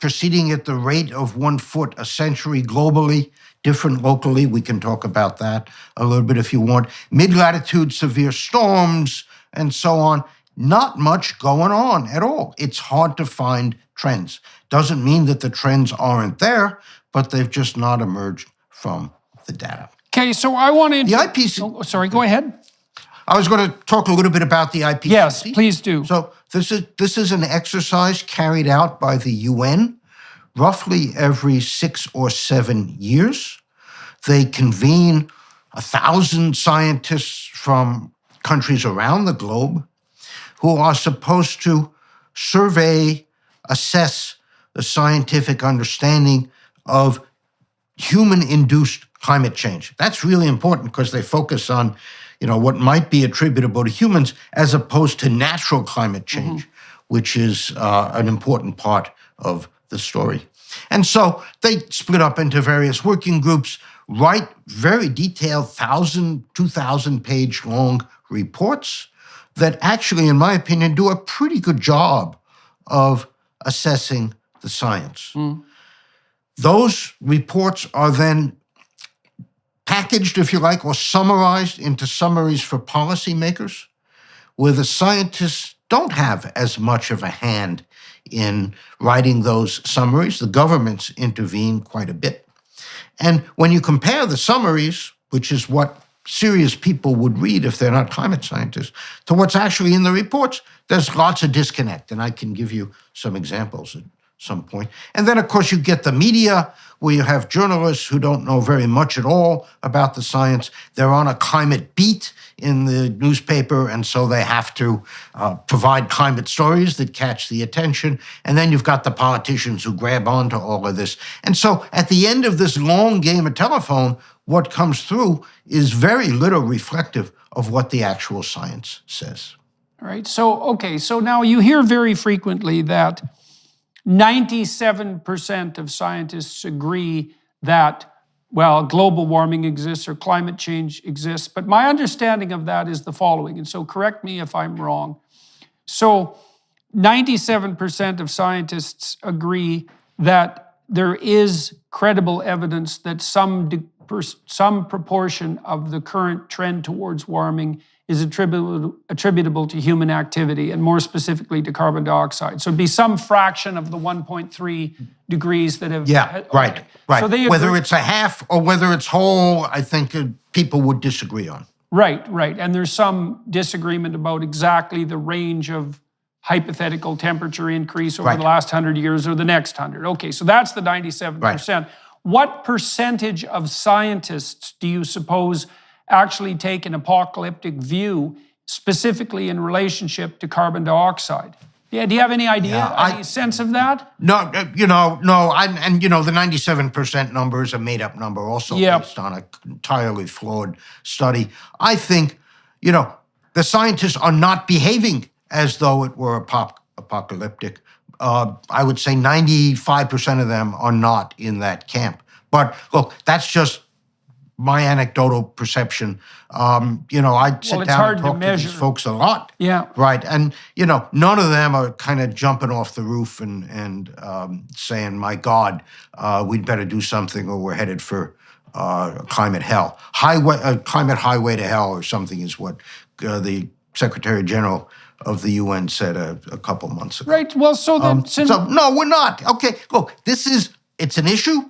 proceeding at the rate of 1 foot a century globally, different locally. We can talk about that a little bit if you want. Mid-latitude severe storms and so on. Not much going on at all. It's hard to find trends. Doesn't mean that the trends aren't there, but they've just not emerged from the data. Okay, so I want to... The IPCC... Oh, sorry, go ahead. I was going to talk a little bit about the IPCC. Yes, please do. So this is an exercise carried out by the UN roughly every 6 or 7 years. They convene 1,000 scientists from countries around the globe who are supposed to survey, assess the scientific understanding of human-induced climate change. That's really important because they focus on, what might be attributable to humans as opposed to natural climate change, which is an important part of the story. And so they split up into various working groups, write very detailed 1,000, 2,000-page long reports that actually, in my opinion, do a pretty good job of assessing the science. Those reports are then packaged, if you like, or summarized into summaries for policymakers, where the scientists don't have as much of a hand in writing those summaries. The governments intervene quite a bit. And when you compare the summaries, which is what serious people would read if they're not climate scientists, to what's actually in the reports, there's lots of disconnect. And I can give you some examples at some point. And then, of course, you get the media, where you have journalists who don't know very much at all about the science. They're on a climate beat in the newspaper, and so they have to provide climate stories that catch the attention. And then you've got the politicians who grab onto all of this. And so at the end of this long game of telephone, what comes through is very little reflective of what the actual science says. All right, so now you hear very frequently that 97% of scientists agree that, global warming exists or climate change exists. But my understanding of that is the following, and so correct me if I'm wrong. So 97% of scientists agree that there is credible evidence that some proportion of the current trend towards warming is attributable to human activity, and more specifically to carbon dioxide. So it'd be some fraction of the 1.3 degrees that have... Yeah, right. So whether it's a half or whether it's whole, I think people would disagree on. Right. And there's some disagreement about exactly the range of hypothetical temperature increase over the last 100 years or the next 100. Okay, so that's the 97%. Right. What percentage of scientists do you suppose actually take an apocalyptic view, specifically in relationship to carbon dioxide? Yeah, do you have any idea, any sense of that? No, no. And the 97% number is a made-up number, also based on an entirely flawed study. I think, the scientists are not behaving as though it were apocalyptic. I would say 95% of them are not in that camp. But look, that's just my anecdotal perception. I sit down and talk to these folks a lot. Yeah. Right. And, none of them are kind of jumping off the roof and saying, my God, we'd better do something or we're headed for climate hell. Climate highway to hell or something is what the Secretary General of the UN said a couple months ago. Right. Well, so no, we're not. Okay, look, it's an issue.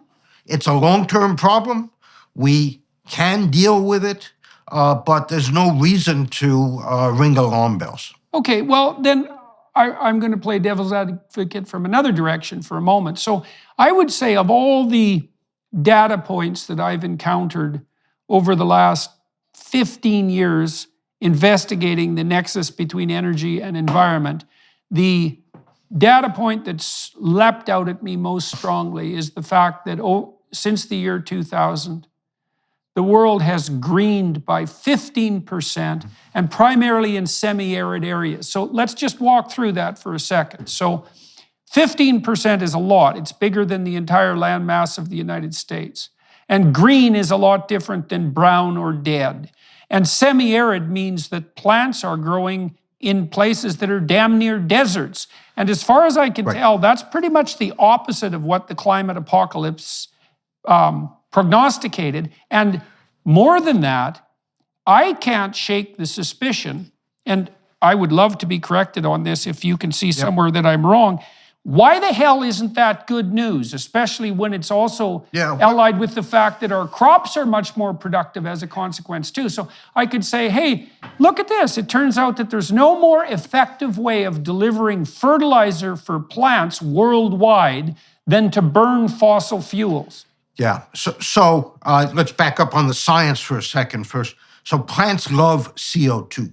It's a long-term problem. We can deal with it, but there's no reason to ring alarm bells. Okay, well, then I'm going to play devil's advocate from another direction for a moment. So I would say of all the data points that I've encountered over the last 15 years investigating the nexus between energy and environment, the data point that's leapt out at me most strongly is the fact that since the year 2000, the world has greened by 15% and primarily in semi-arid areas. So let's just walk through that for a second. So 15% is a lot. It's bigger than the entire land mass of the United States. And green is a lot different than brown or dead. And semi-arid means that plants are growing in places that are damn near deserts. And as far as I can tell, that's pretty much the opposite of what the climate apocalypse prognosticated. And more than that, I can't shake the suspicion, and I would love to be corrected on this if you can see somewhere that I'm wrong. Why the hell isn't that good news, especially when it's also allied with the fact that our crops are much more productive as a consequence too? So I could say, hey, look at this. It turns out that there's no more effective way of delivering fertilizer for plants worldwide than to burn fossil fuels. Yeah. So let's back up on the science for a second first. So plants love CO2,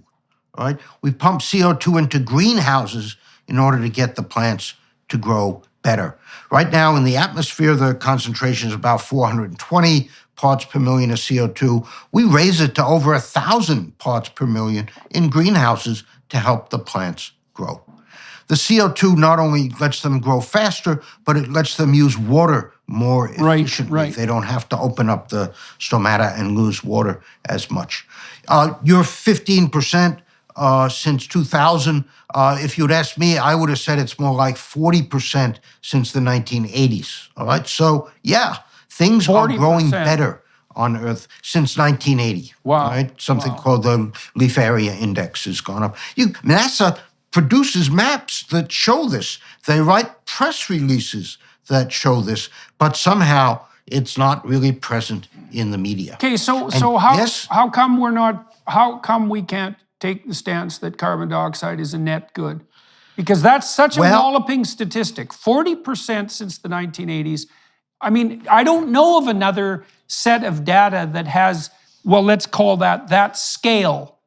right? We pump CO2 into greenhouses in order to get the plants to grow better. Right now in the atmosphere, the concentration is about 420 parts per million of CO2. We raise it to over 1,000 parts per million in greenhouses to help the plants grow. The CO2 not only lets them grow faster, but it lets them use water more efficiently. Right. They don't have to open up the stomata and lose water as much. Your 15% since 2000, if you'd asked me, I would have said it's more like 40% since the 1980s. All right, so yeah, things 40%. Are growing better on Earth since 1980. Wow. Right? Something called the leaf area index has gone up. NASA produces maps that show this. They write press releases that show this, but somehow it's not really present in the media. Okay, so how come we can't take the stance that carbon dioxide is a net good? Because that's such a walloping statistic. 40% since the 1980s. I mean, I don't know of another set of data that has, well, let's call that scale,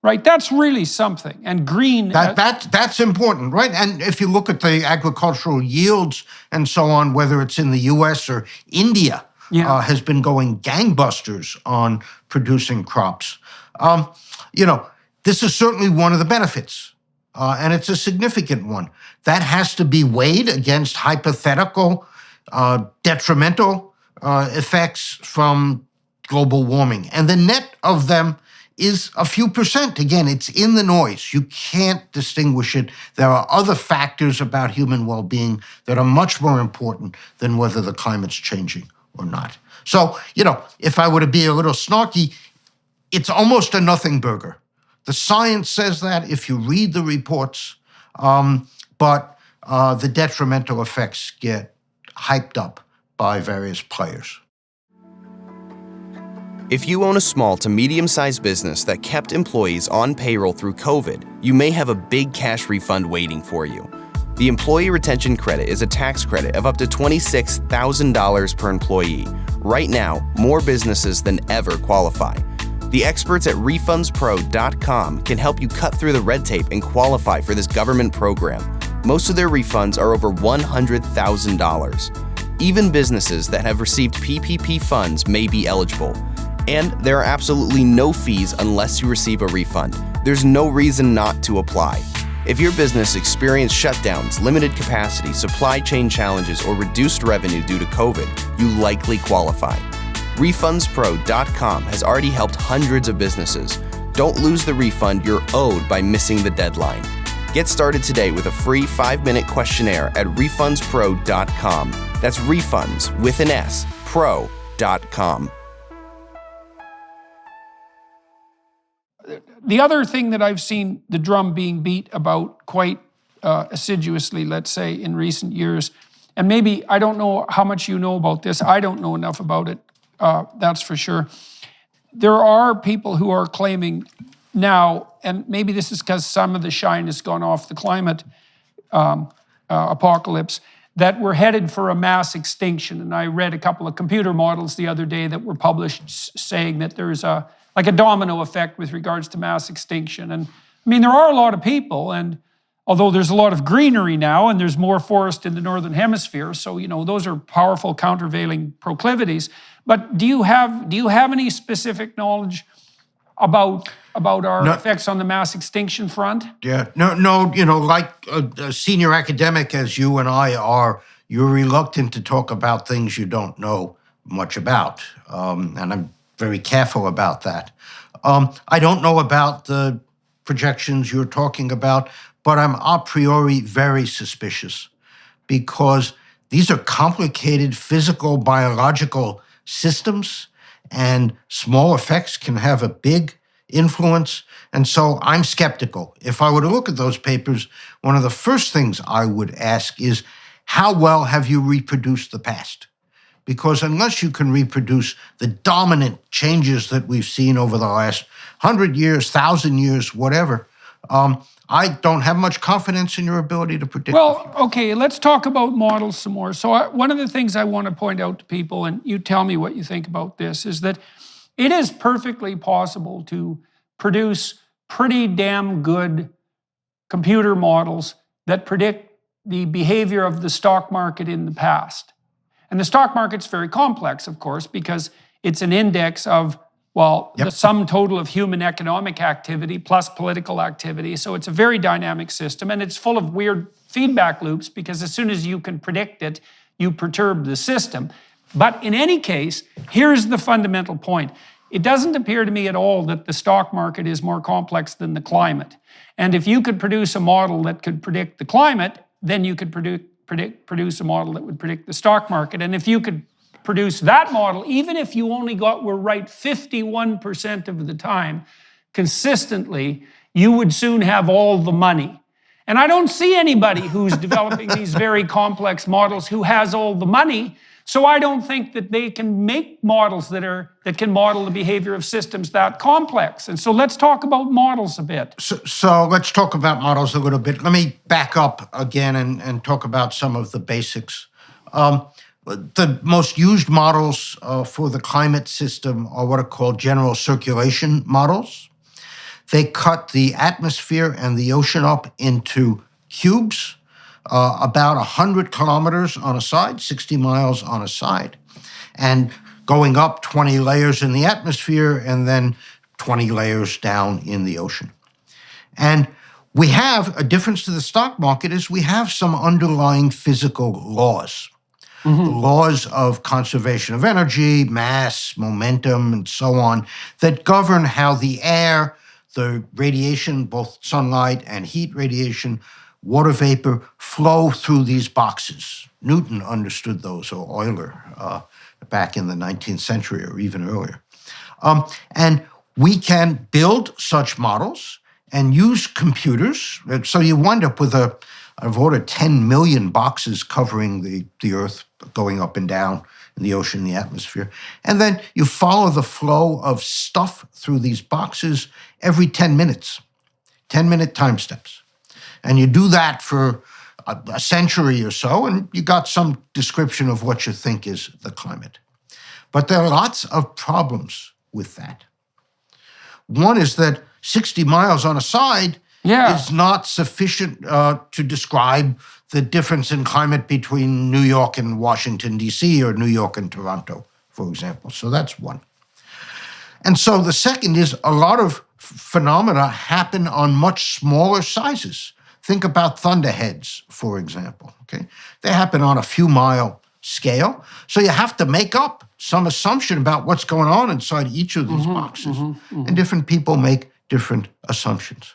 right? That's really something. And green... That's important, right? And if you look at the agricultural yields and so on, whether it's in the US or India, has been going gangbusters on producing crops. This is certainly one of the benefits, and it's a significant one. That has to be weighed against hypothetical, detrimental effects from global warming. And the net of them is a few percent. Again, it's in the noise. You can't distinguish it. There are other factors about human well-being that are much more important than whether the climate's changing or not. So, if I were to be a little snarky, it's almost a nothing burger. The science says that if you read the reports, but the detrimental effects get hyped up by various players. If you own a small to medium-sized business that kept employees on payroll through COVID, you may have a big cash refund waiting for you. The Employee Retention Credit is a tax credit of up to $26,000 per employee. Right now, more businesses than ever qualify. The experts at refundspro.com can help you cut through the red tape and qualify for this government program. Most of their refunds are over $100,000. Even businesses that have received PPP funds may be eligible. And there are absolutely no fees unless you receive a refund. There's no reason not to apply. If your business experienced shutdowns, limited capacity, supply chain challenges, or reduced revenue due to COVID, you likely qualify. RefundsPro.com has already helped hundreds of businesses. Don't lose the refund you're owed by missing the deadline. Get started today with a free 5-minute questionnaire at RefundsPro.com. That's refunds with an S, pro.com. The other thing that I've seen the drum being beat about quite assiduously, let's say, in recent years, and maybe I don't know how much you know about this, I don't know enough about it, that's for sure. There are people who are claiming now, and maybe this is because some of the shine has gone off the climate apocalypse, that we're headed for a mass extinction. And I read a couple of computer models the other day that were published saying that there's a domino effect with regards to mass extinction. And I mean, there are a lot of people, and although there's a lot of greenery now and there's more forest in the Northern Hemisphere, so, those are powerful countervailing proclivities. But do you have any specific knowledge about our effects on the mass extinction front? Yeah, no, like a senior academic as you and I are, you're reluctant to talk about things you don't know much about, and I'm very careful about that. I don't know about the projections you're talking about, but I'm a priori very suspicious because these are complicated physical, biological systems, and small effects can have a big influence. And so I'm skeptical. If I were to look at those papers, one of the first things I would ask is, how well have you reproduced the past? Because unless you can reproduce the dominant changes that we've seen over the last 100 years, 1,000 years, whatever, I don't have much confidence in your ability to predict. Well, okay, let's talk about models some more. So one of the things I want to point out to people, and you tell me what you think about this, is that it is perfectly possible to produce pretty damn good computer models that predict the behavior of the stock market in the past. And the stock market's very complex, of course, because it's an index of, the sum total of human economic activity plus political activity. So it's a very dynamic system, and it's full of weird feedback loops because as soon as you can predict it, you perturb the system. But in any case, here's the fundamental point. It doesn't appear to me at all that the stock market is more complex than the climate. And if you could produce a model that could predict the climate, then you could produce a model that would predict the stock market. And if you could produce that model, even if you only were right 51% of the time, consistently, you would soon have all the money. And I don't see anybody who's developing these very complex models who has all the money. So I don't think that they can make models that can model the behavior of systems that complex. And so let's talk about models a bit. So let's talk about models a little bit. Let me back up again and talk about some of the basics. The most used models for the climate system are what are called general circulation models. They cut the atmosphere and the ocean up into cubes, about 100 kilometers on a side, 60 miles on a side, and going up 20 layers in the atmosphere and then 20 layers down in the ocean. And we have a difference to the stock market is we have some underlying physical laws. The laws of conservation of energy, mass, momentum, and so on, that govern how the air, the radiation, both sunlight and heat radiation, water vapor, flow through these boxes. Newton understood those, or Euler, back in the 19th century or even earlier. And we can build such models and use computers. So you wind up with I've ordered 10 million boxes covering the Earth, going up and down in the ocean, the atmosphere. And then you follow the flow of stuff through these boxes every 10 minutes, 10-minute time steps. And you do that for a century or so, and you got some description of what you think is the climate. But there are lots of problems with that. One is that 60 miles on a side is not sufficient to describe the difference in climate between New York and Washington, D.C., or New York and Toronto, for example. So that's one. And so the second is a lot of phenomena happen on much smaller sizes. Think about thunderheads, for example. Okay, they happen on a few mile scale. So you have to make up some assumption about what's going on inside each of these boxes. And different people make different assumptions.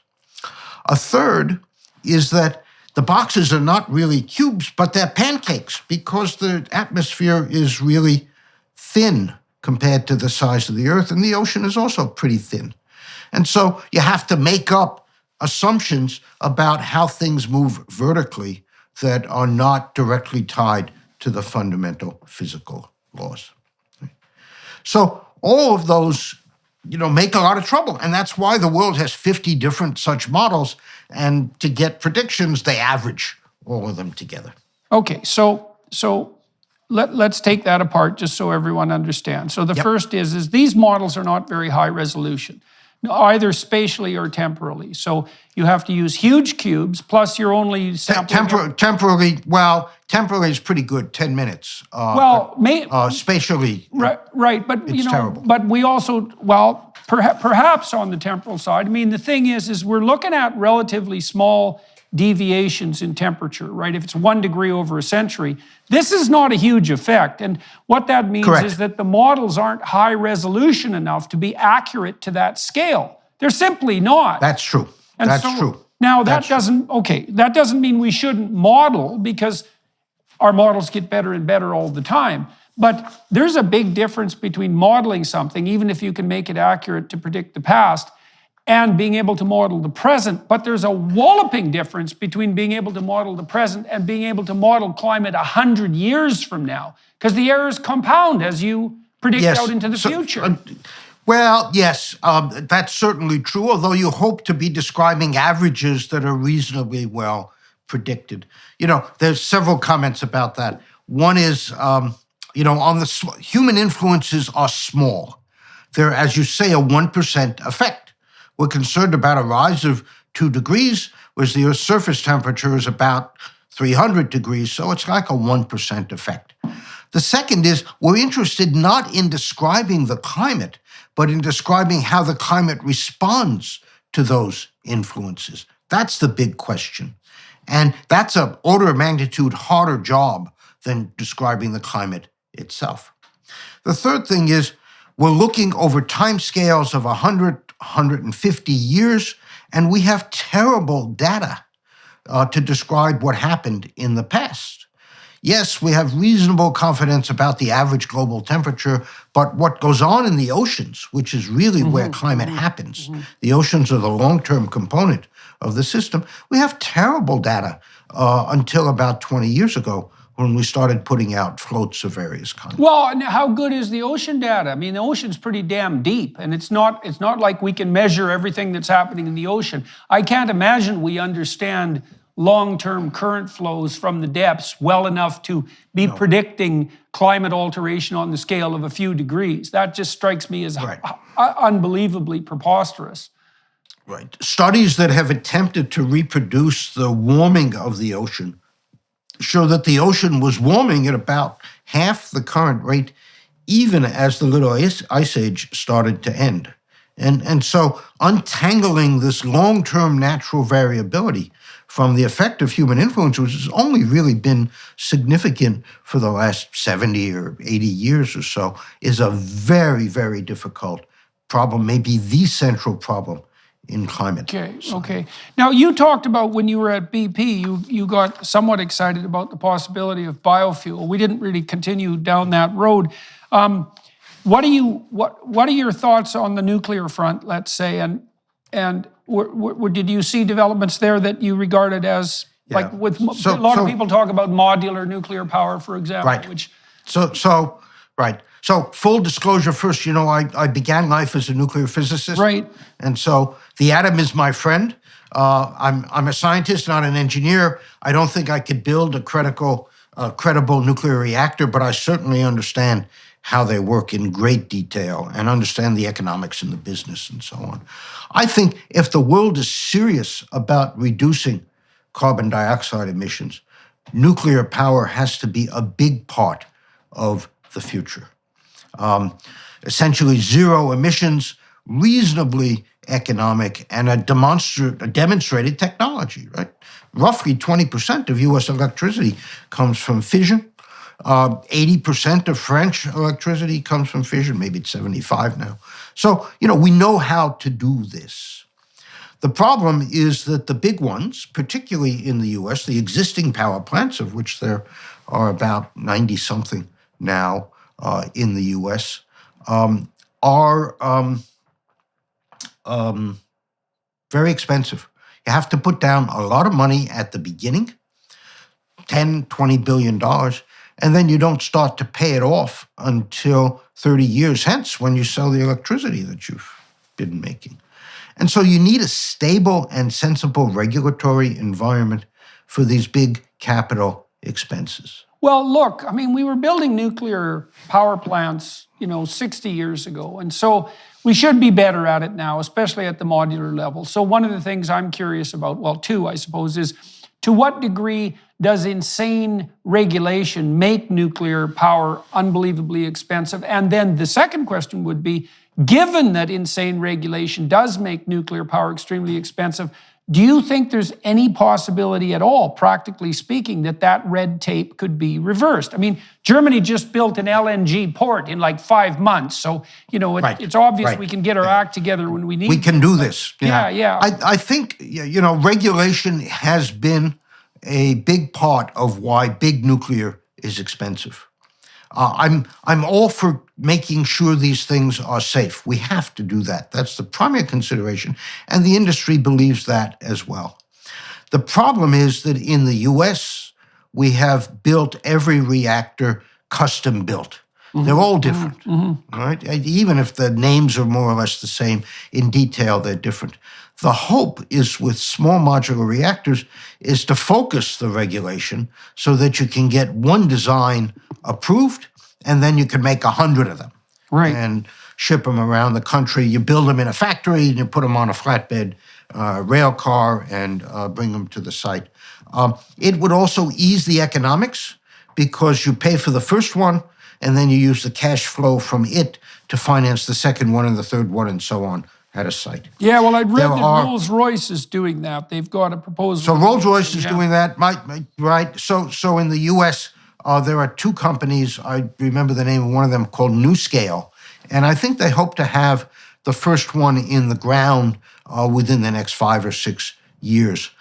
A third is that the boxes are not really cubes, but they're pancakes because the atmosphere is really thin compared to the size of the Earth, and the ocean is also pretty thin. And so you have to make up assumptions about how things move vertically that are not directly tied to the fundamental physical laws. So all of those, make a lot of trouble. And that's why the world has 50 different such models. And to get predictions, they average all of them together. Okay, so let's take that apart just so everyone understands. So the first is these models are not very high resolution, either spatially or temporally. So you have to use huge cubes, plus you're only sampling... Temporally is pretty good, 10 minutes. Spatially... Right, but it's terrible. But we also, perhaps on the temporal side. I mean, the thing is we're looking at relatively small deviations in temperature, right? If it's 1 degree over a century, this is not a huge effect. And what that means is that the models aren't high resolution enough to be accurate to that scale. They're simply not. That's true. That's true. Now, that doesn't mean we shouldn't model, because our models get better and better all the time. But there's a big difference between modeling something, even if you can make it accurate to predict the past, and being able to model the present. But there's a walloping difference between being able to model the present and being able to model climate 100 years from now, because the errors compound as you predict out into the future. Well, yes, that's certainly true, although you hope to be describing averages that are reasonably well predicted. You know, there's several comments about that. One is, you know, on the human influences are small. They're, as you say, a 1% effect. We're concerned about a rise of 2 degrees, whereas the Earth's surface temperature is about 300 degrees, so it's like a 1% effect. The second is, we're interested not in describing the climate, but in describing how the climate responds to those influences. That's the big question. And that's an order of magnitude harder job than describing the climate itself. The third thing is, we're looking over timescales of 100, 150 years, and we have terrible data to describe what happened in the past. Yes, we have reasonable confidence about the average global temperature, but what goes on in the oceans, which is really where climate happens, the oceans are the long-term component of the system, we have terrible data until about 20 years ago, when we started putting out floats of various kinds. Well, and how good is the ocean data? I mean, the ocean's pretty damn deep, and it's not like we can measure everything that's happening in the ocean. I can't imagine we understand long-term current flows from the depths well enough to be predicting climate alteration on the scale of a few degrees. That just strikes me as unbelievably preposterous. Right. Studies that have attempted to reproduce the warming of the ocean show that the ocean was warming at about half the current rate, even as the Little Ice Age started to end. And so untangling this long-term natural variability from the effect of human influence, which has only really been significant for the last 70 or 80 years or so, is a very, very difficult problem, maybe the central problem in climate. Okay. Now, you talked about when you were at BP, you got somewhat excited about the possibility of biofuel. We didn't really continue down that road. What are your thoughts on the nuclear front, let's say, and did you see developments there that you regarded as like with a lot of people talk about modular nuclear power, for example, which So full disclosure first, you know, I began life as a nuclear physicist. Right. And so the atom is my friend. I'm a scientist, not an engineer. I don't think I could build a credible nuclear reactor, but I certainly understand how they work in great detail and understand the economics and the business and so on. I think if the world is serious about reducing carbon dioxide emissions, nuclear power has to be a big part of the future. Essentially zero emissions, reasonably economic, and a demonstrated technology, right? Roughly 20% of U.S. electricity comes from fission. 80% of French electricity comes from fission. Maybe it's 75 now. So, you know, we know how to do this. The problem is that the big ones, particularly in the U.S., the existing power plants, of which there are about 90-something now in the U.S., are very expensive. You have to put down a lot of money at the beginning, $10, $20 billion, and then you don't start to pay it off until 30 years hence when you sell the electricity that you've been making. And so you need a stable and sensible regulatory environment for these big capital expenses. Well, look, I mean, we were building nuclear power plants, 60 years ago. And so we should be better at it now, especially at the modular level. So one of the things I'm curious about, well, two, I suppose, is To what degree does insane regulation make nuclear power unbelievably expensive? And then the second question would be, given that insane regulation does make nuclear power extremely expensive, do you think there's any possibility at all, practically speaking, that that red tape could be reversed? I mean, Germany just built an LNG port in like 5 months. So, it's obvious we can get our act together when we need We can do this. Yeah. I think, regulation has been a big part of why big nuclear is expensive. I'm all for making sure these things are safe. We have to do that. That's the primary consideration, and the industry believes that as well. The problem is that in the US, we have built every reactor custom built. They're all different, right? Even if the names are more or less the same, in detail they're different. The hope is with small modular reactors is to focus the regulation so that you can get one design approved and then you can make 100 of them. Right. And ship them around the country. You build them in a factory and you put them on a flatbed rail car and bring them to the site. It would also ease the economics because you pay for the first one and then you use the cash flow from it to finance the second one and the third one and so on at a site. Yeah, well, I'd read that Rolls-Royce is doing that. They've got a proposal. So Rolls-Royce is doing that, right? So in the U.S., there are two companies, I remember the name of one of them, called NewScale, and I think they hope to have the first one in the ground within the next 5 or 6 years.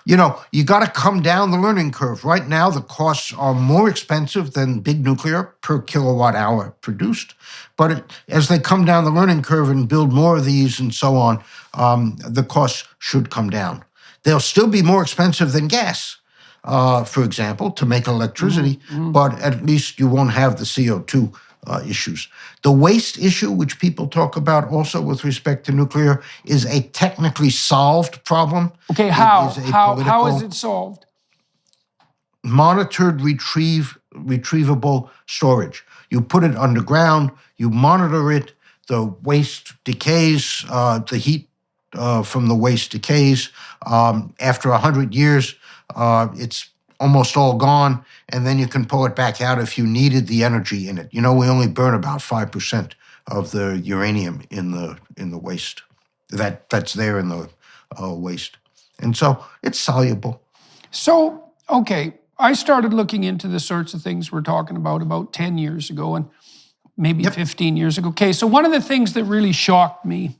You got to come down the learning curve. Right now, the costs are more expensive than big nuclear per kilowatt hour produced. But as they come down the learning curve and build more of these and so on, the costs should come down. They'll still be more expensive than gas, for example, to make electricity, but at least you won't have the CO2 issues. The waste issue, which people talk about also with respect to nuclear, is a technically solved problem. Okay, how? How is it solved? Monitored retrievable storage. You put it underground, you monitor it, the waste decays, the heat from the waste decays. After 100 years, it's almost all gone, and then you can pull it back out if you needed the energy in it. We only burn about 5% of the uranium in the waste. That's there in the waste. And so it's soluble. So, okay, I started looking into the sorts of things we're talking about 10 years ago and maybe 15 years ago. Okay, so one of the things that really shocked me,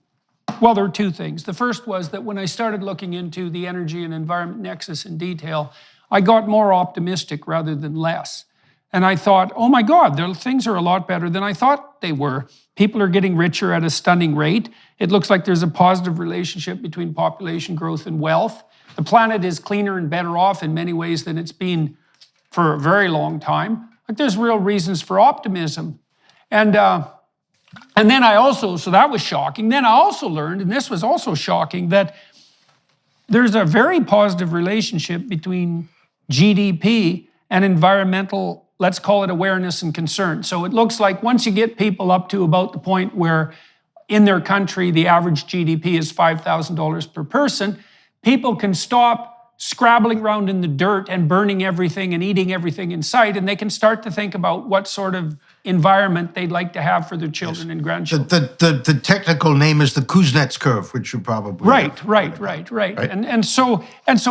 well, there were two things. The first was that when I started looking into the energy and environment nexus in detail, I got more optimistic rather than less. And I thought, oh my God, things are a lot better than I thought they were. People are getting richer at a stunning rate. It looks like there's a positive relationship between population growth and wealth. The planet is cleaner and better off in many ways than it's been for a very long time. Like there's real reasons for optimism. And then I also, so that was shocking. Then I also learned, and this was also shocking, that there's a very positive relationship between GDP and environmental, let's call it awareness and concern. So it looks like once you get people up to about the point where in their country the average GDP is $5,000 per person, people can stop scrabbling around in the dirt and burning everything and eating everything in sight, and they can start to think about what sort of environment they'd like to have for their children and grandchildren. The technical name is the Kuznets curve, which you probably Right. And so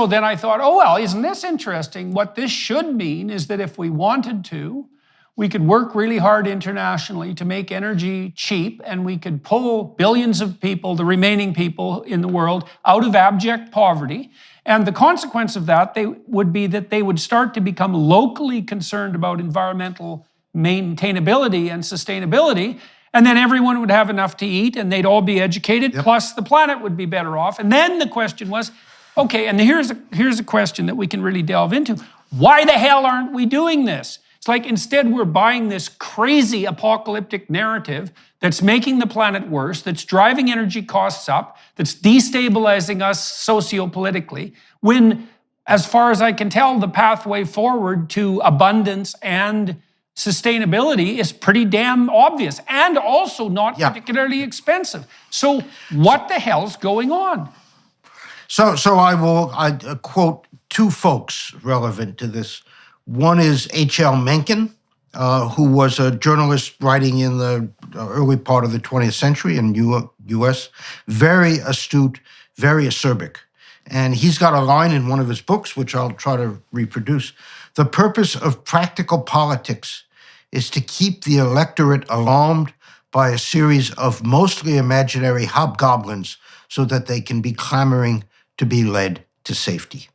then I thought, oh well, isn't this interesting? What this should mean is that if we wanted to, we could work really hard internationally to make energy cheap, and we could pull billions of people, the remaining people in the world, out of abject poverty. And the consequence of that would be that they would start to become locally concerned about environmental maintainability and sustainability, and then everyone would have enough to eat and they'd all be educated, plus the planet would be better off. And then the question was, okay, and here's a question that we can really delve into. Why the hell aren't we doing this? It's like instead we're buying this crazy apocalyptic narrative that's making the planet worse, that's driving energy costs up, that's destabilizing us sociopolitically, when, as far as I can tell, the pathway forward to abundance and sustainability is pretty damn obvious and also not particularly expensive. So what the hell's going on? So I will quote two folks relevant to this. One is H.L. Mencken, who was a journalist writing in the early part of the 20th century in U.S., very astute, very acerbic. And he's got a line in one of his books, which I'll try to reproduce. The purpose of practical politics is to keep the electorate alarmed by a series of mostly imaginary hobgoblins so that they can be clamoring to be led to safety.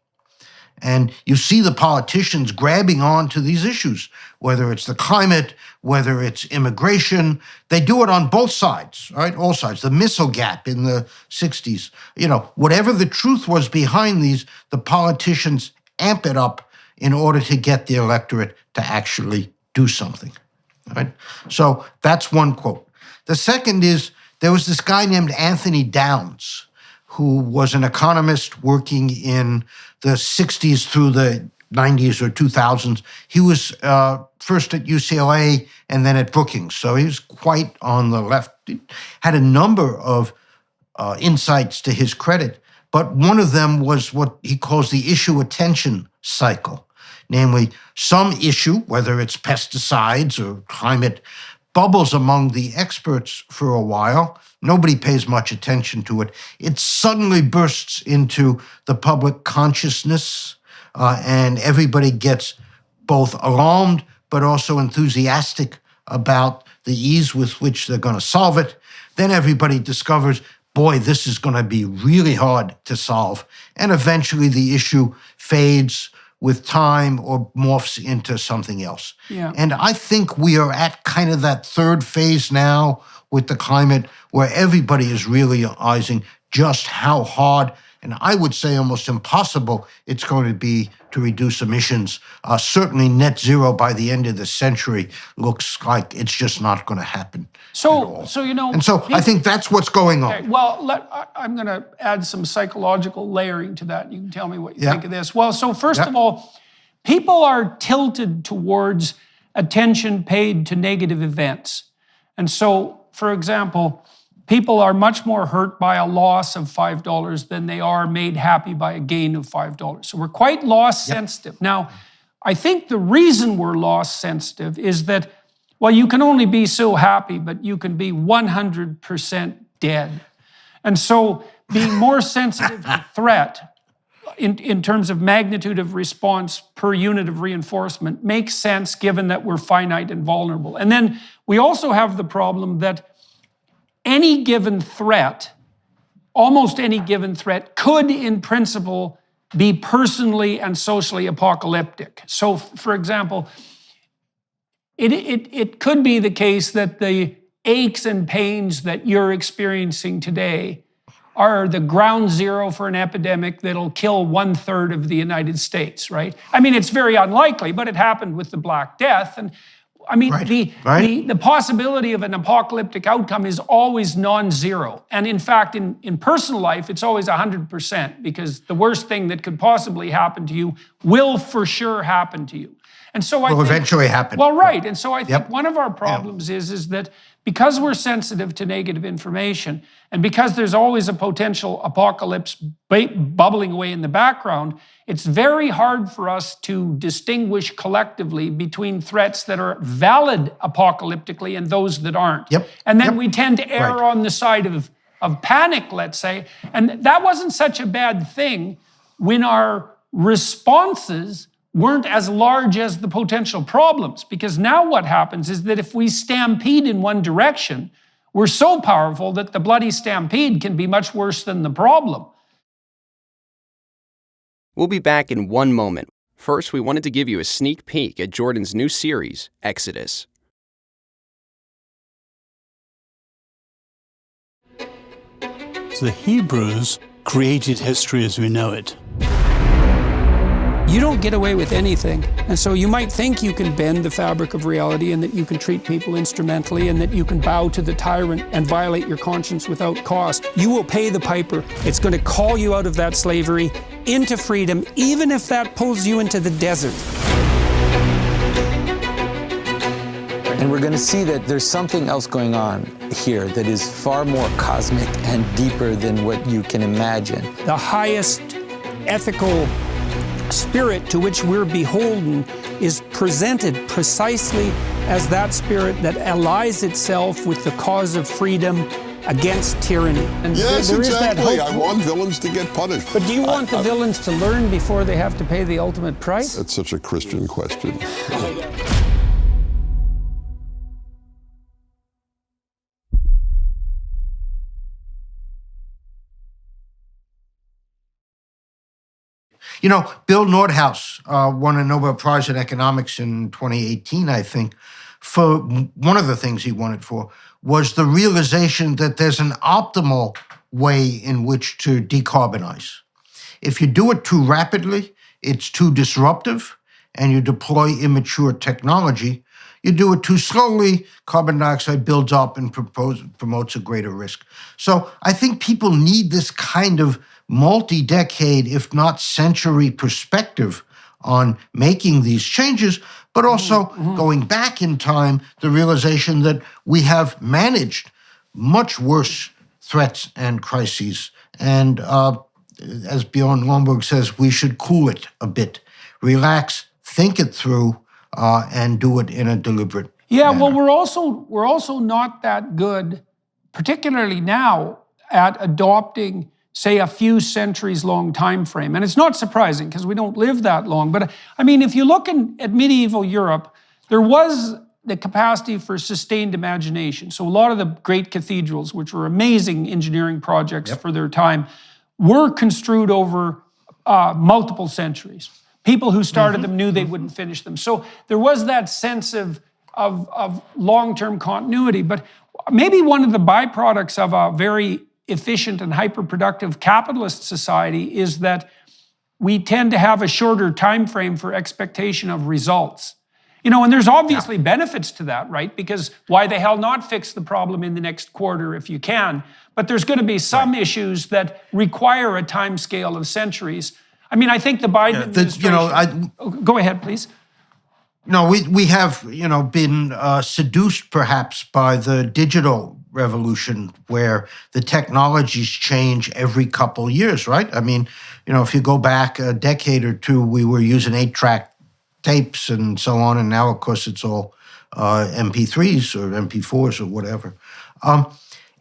And you see the politicians grabbing on to these issues, whether it's the climate, whether it's immigration. They do it on both sides, right? All sides. The missile gap in the 60s. Whatever the truth was behind these, the politicians amp it up in order to get the electorate to actually do something, right? So that's one quote. The second is, there was this guy named Anthony Downs, who was an economist working in the 60s through the 90s or 2000s. He was first at UCLA and then at Brookings, so he was quite on the left. He had a number of insights to his credit, but one of them was what he calls the issue attention cycle. Namely, some issue, whether it's pesticides or climate, bubbles among the experts for a while. Nobody pays much attention to it. It suddenly bursts into the public consciousness, and everybody gets both alarmed but also enthusiastic about the ease with which they're going to solve it. Then everybody discovers, boy, this is going to be really hard to solve. And eventually the issue fades with time or morphs into something else. Yeah. And I think we are at kind of that third phase now with the climate where everybody is realizing just how hard, and I would say almost impossible, it's going to be to reduce emissions. Certainly net zero by the end of the century looks like it's just not going to happen. So I think that's what's going on. Okay, well, I'm going to add some psychological layering to that. You can tell me what you think of this. Well, so first of all, people are tilted towards attention paid to negative events. And so, for example, people are much more hurt by a loss of $5 than they are made happy by a gain of $5. So we're quite loss sensitive. Now, I think the reason we're loss sensitive is that, well, you can only be so happy, but you can be 100% dead. And so being more sensitive to threat in terms of magnitude of response per unit of reinforcement makes sense given that we're finite and vulnerable. And then we also have the problem that any given threat, almost any given threat, could in principle be personally and socially apocalyptic. So, for example, it could be the case that the aches and pains that you're experiencing today are the ground zero for an epidemic that'll kill 1/3 of the United States, right? I mean, it's very unlikely, but it happened with the Black Death. And I mean, the possibility of an apocalyptic outcome is always non-zero. And in fact, in personal life, it's always 100%, because the worst thing that could possibly happen to you will for sure happen to you. And so I think, eventually happen. Well, right. And so I think one of our problems is that because we're sensitive to negative information, and because there's always a potential apocalypse bubbling away in the background, it's very hard for us to distinguish collectively between threats that are valid apocalyptically and those that aren't. And then we tend to err on the side of panic, let's say. And that wasn't such a bad thing when our responses weren't as large as the potential problems. Because now what happens is that if we stampede in one direction, we're so powerful that the bloody stampede can be much worse than the problem. We'll be back in one moment. First, we wanted to give you a sneak peek at Jordan's new series, Exodus. So the Hebrews created history as we know it. You don't get away with anything. And so you might think you can bend the fabric of reality and that you can treat people instrumentally and that you can bow to the tyrant and violate your conscience without cost. You will pay the piper. It's going to call you out of that slavery into freedom, even if that pulls you into the desert. And we're going to see that there's something else going on here that is far more cosmic and deeper than what you can imagine. The highest ethical spirit to which we're beholden is presented precisely as that spirit that allies itself with the cause of freedom against tyranny. And yes, there is that exactly. hope. I want villains to get punished. But do you want the villains to learn before they have to pay the ultimate price? That's such a Christian question. You know, Bill Nordhaus won a Nobel Prize in economics in 2018, I think. For one of the things he won it for was the realization that there's an optimal way in which to decarbonize. If you do it too rapidly, it's too disruptive, and you deploy immature technology. You do it too slowly, carbon dioxide builds up and promotes a greater risk. So I think people need this kind of multi-decade, if not century perspective on making these changes, but also going back in time, the realization that we have managed much worse threats and crises. And as Bjorn Lomborg says, we should cool it a bit, relax, think it through, and do it in a deliberate manner. Well, we're also not that good, particularly now, at adopting, say, a few centuries long time frame. And it's not surprising because we don't live that long. But I mean, if you look at medieval Europe, there was the capacity for sustained imagination. So a lot of the great cathedrals, which were amazing engineering projects for their time, were construed over multiple centuries. People who started them knew they wouldn't finish them. So there was that sense of long-term continuity. But maybe one of the byproducts of a very efficient and hyper-productive capitalist society is that we tend to have a shorter time frame for expectation of results. You know, and there's obviously benefits to that, right? Because why the hell not fix the problem in the next quarter if you can? But there's going to be some issues that require a time scale of centuries. I mean, I think the Biden administration... go ahead, please. No, we have, been seduced perhaps by the digital revolution where the technologies change every couple years, right? I mean, if you go back a decade or two, we were using 8-track tapes and so on, and now, of course, it's all MP3s or MP4s or whatever.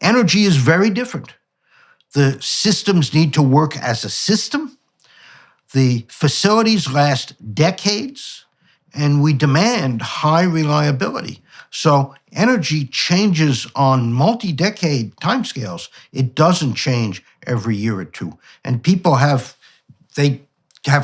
Energy is very different. The systems need to work as a system. The facilities last decades, and we demand high reliability. So energy changes on multi-decade timescales. It doesn't change every year or two. And people have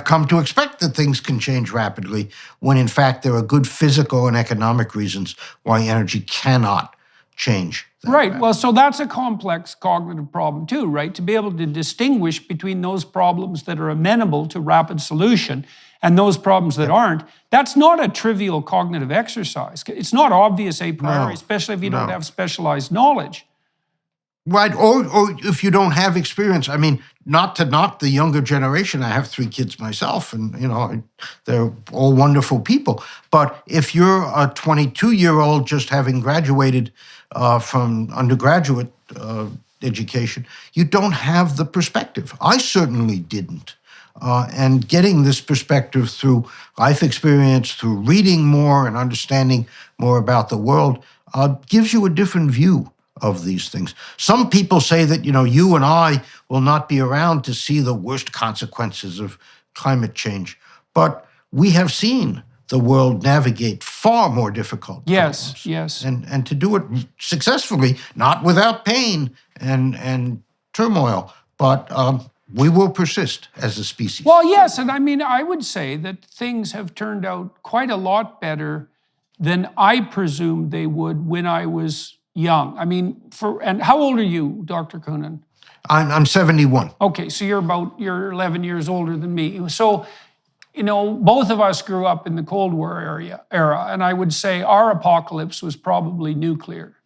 come to expect that things can change rapidly when in fact there are good physical and economic reasons why energy cannot change. Right. Well, so that's a complex cognitive problem too, right? To be able to distinguish between those problems that are amenable to rapid solution and those problems that aren't, that's not a trivial cognitive exercise. It's not obvious a priori, especially if you don't have specialized knowledge. Right, or if you don't have experience. I mean, not to knock the younger generation. I have 3 kids myself, and, they're all wonderful people. But if you're a 22-year-old just having graduated from undergraduate education, you don't have the perspective. I certainly didn't. And getting this perspective through life experience, through reading more and understanding more about the world, gives you a different view of these things. Some people say that, you and I will not be around to see the worst consequences of climate change. But we have seen the world navigate far more difficult problems. Yes. And to do it successfully, not without pain and turmoil, but we will persist as a species. Well, yes, and I mean, I would say that things have turned out quite a lot better than I presumed they would when I was young. I mean, and how old are you, Dr. Koonin? I'm 71. Okay, so you're 11 years older than me. So, both of us grew up in the Cold War era, and I would say our apocalypse was probably nuclear.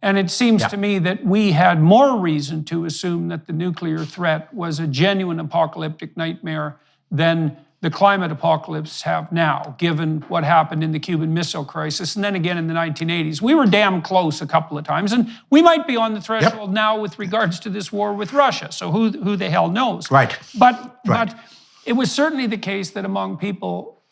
And it seems to me that we had more reason to assume that the nuclear threat was a genuine apocalyptic nightmare than the climate apocalypse have now, given what happened in the Cuban Missile Crisis, and then again in the 1980s. We were damn close a couple of times, and we might be on the threshold now with regards to this war with Russia, so who the hell knows? Right. But it was certainly the case that among people